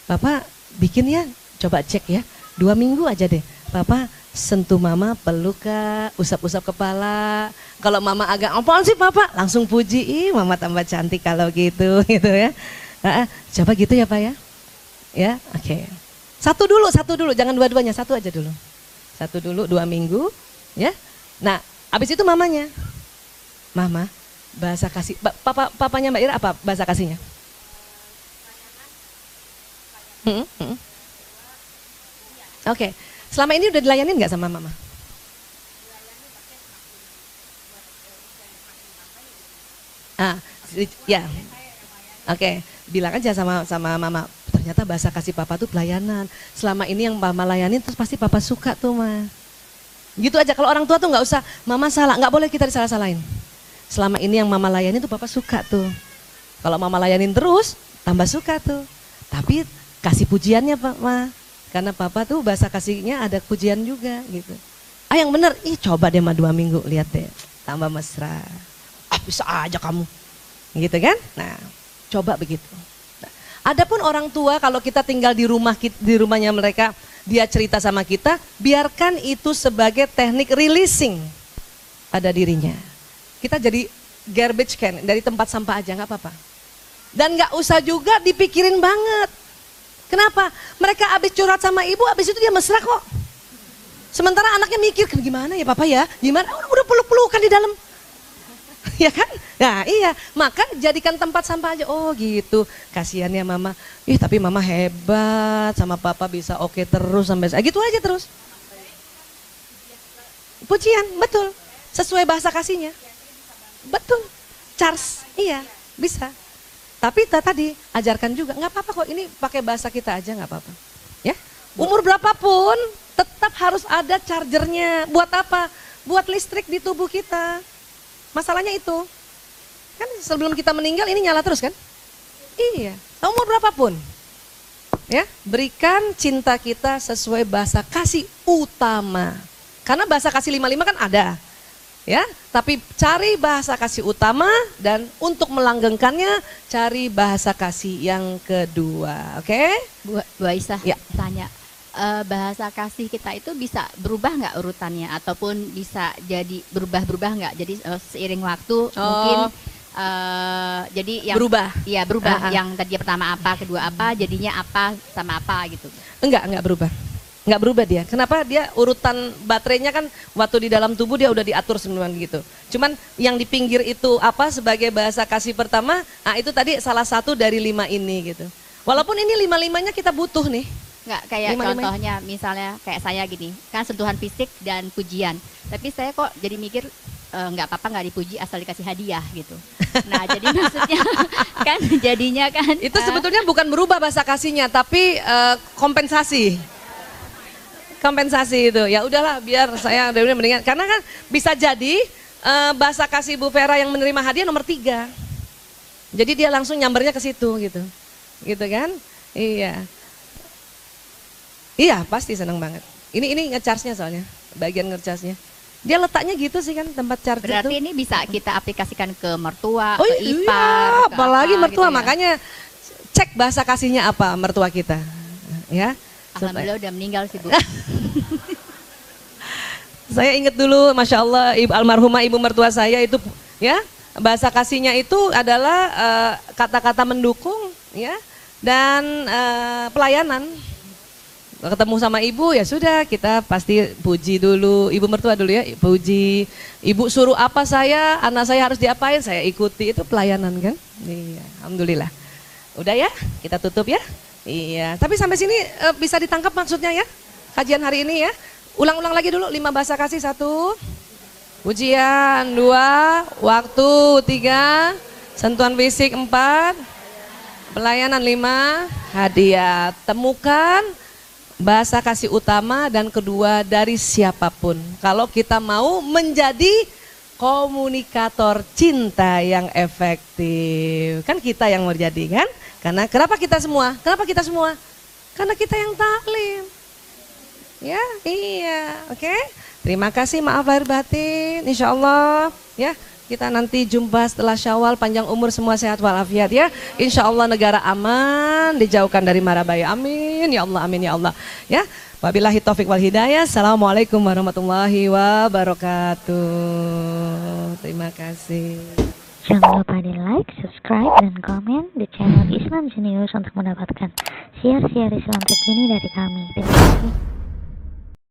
Bapak bikin ya, coba cek ya, 2 minggu aja deh. Bapak sentuh mama, peluk Kak, usap-usap kepala. Kalau mama agak apaan sih Bapak, langsung puji, ih mama tambah cantik kalau gitu, gitu ya. Coba gitu ya Pak ya. Ya, oke. Satu dulu, jangan dua-duanya, satu aja dulu. Satu dulu, 2 minggu, ya. Nah, habis itu mamanya. Mama, bahasa kasih, papanya Mbak Ira apa bahasa kasihnya? Oke. Selama ini udah dilayanin nggak sama mama? Ya. Oke, bilang aja sama mama. Ternyata bahasa kasih papa tuh pelayanan. Selama ini yang mama layanin terus pasti papa suka tuh Ma. Gitu aja. Kalau orang tua tuh nggak usah, mama salah, nggak boleh kita disalah-salahin. Selama ini yang mama layanin tuh papa suka tuh. Kalau mama layanin terus, tambah suka tuh. Tapi kasih pujiannya Pak Ma. Karena papa tuh bahasa kasihnya ada pujian juga gitu. Yang bener, coba deh 2 minggu, lihat deh, tambah mesra. Bisa aja kamu, gitu kan? Nah, coba begitu. Nah, adapun orang tua kalau kita tinggal di rumahnya mereka, dia cerita sama kita, biarkan itu sebagai teknik releasing pada dirinya. Kita jadi garbage can, dari tempat sampah aja nggak apa-apa. Dan nggak usah juga dipikirin banget. Kenapa? Mereka habis curhat sama ibu, habis itu dia mesra kok. Sementara anaknya mikir, gimana ya papa ya? Gimana? Udah peluk-pelukan di dalam. Ya kan? Nah iya, maka jadikan tempat sampah aja. Oh gitu, kasihan ya mama. Tapi mama hebat, sama papa bisa oke terus sampai gitu aja terus. Pujian, betul. Sesuai bahasa kasihnya. Betul. Charles, iya, bisa. Tapi tadi ajarkan juga, nggak apa-apa kok, ini pakai bahasa kita aja nggak apa-apa. Ya, umur berapapun tetap harus ada chargernya. Buat apa? Buat listrik di tubuh kita. Masalahnya itu, kan sebelum kita meninggal ini nyala terus kan? Iya, umur berapapun. Ya, berikan cinta kita sesuai bahasa kasih utama. Karena bahasa kasih 55 kan ada. Ya, tapi cari bahasa kasih utama dan untuk melanggengkannya cari bahasa kasih yang kedua, oke? Bu Aisyah, ya. Tanya, bahasa kasih kita itu bisa berubah nggak urutannya ataupun bisa jadi berubah-berubah nggak? Jadi seiring waktu mungkin jadi yang berubah. Iya berubah. Yang tadi pertama apa, kedua apa, jadinya apa sama apa gitu? Enggak berubah. Nggak berubah dia. Kenapa? Dia urutan baterainya kan waktu di dalam tubuh dia udah diatur semua gitu. Cuman yang di pinggir itu apa sebagai bahasa kasih pertama, itu tadi salah satu dari 5 ini gitu. Walaupun ini 5-5-nya kita butuh nih. Nggak kayak contohnya misalnya kayak saya gini, kan sentuhan fisik dan pujian. Tapi saya kok jadi mikir nggak apa-apa nggak dipuji asal dikasih hadiah gitu. Nah jadi maksudnya kan jadinya kan. Itu sebetulnya bukan berubah bahasa kasihnya tapi kompensasi. Kompensasi itu, ya udahlah biar saya udah mendingan. Karena kan bisa jadi bahasa kasih Bu Vera yang menerima hadiah nomor 3. Jadi dia langsung nyambernya ke situ gitu. Gitu kan? Iya. Iya pasti seneng banget. Ini nge-charge-nya soalnya, bagian nge-charge-nya. Dia letaknya gitu sih kan tempat charge. Berarti itu. Ini bisa kita aplikasikan ke mertua, ke ipar, iya, apalagi mertua gitu ya? Makanya cek bahasa kasihnya apa mertua kita. Ya. Alhamdulillah udah meninggal sih Bu. Saya ingat dulu, Masya Allah, almarhumah ibu mertua saya itu, ya bahasa kasihnya itu adalah kata-kata mendukung, ya dan pelayanan. Ketemu sama ibu ya sudah kita pasti puji dulu, ibu mertua dulu ya puji. Ibu suruh apa saya, anak saya harus diapain, saya ikuti, itu pelayanan kan. Iya, alhamdulillah. Udah ya, kita tutup ya. Iya, tapi sampai sini bisa ditangkap maksudnya ya, kajian hari ini ya. Ulang-ulang lagi dulu, 5 bahasa kasih, 1, pujian, 2, waktu, 3, sentuhan fisik, 4, pelayanan, 5, hadiah. Temukan bahasa kasih utama dan kedua dari siapapun. Kalau kita mau menjadi komunikator cinta yang efektif, kan kita yang menjadi kan? Karena kenapa kita semua? Karena kita yang taklim. Ya, iya, oke. Terima kasih, maaf lahir batin, insya Allah. Ya, Kita nanti jumpa setelah Syawal, panjang umur, semua sehat walafiat ya. Insya Allah negara aman, dijauhkan dari mara bahaya. Amin ya Allah, amin ya Allah. Ya, wabillahi taufik wal hidayah. Assalamualaikum warahmatullahi wabarakatuh. Terima kasih. Jangan lupa di like, subscribe, dan komen di channel Islam Genius untuk mendapatkan siar-siar Islam terkini dari kami. Terima kasih.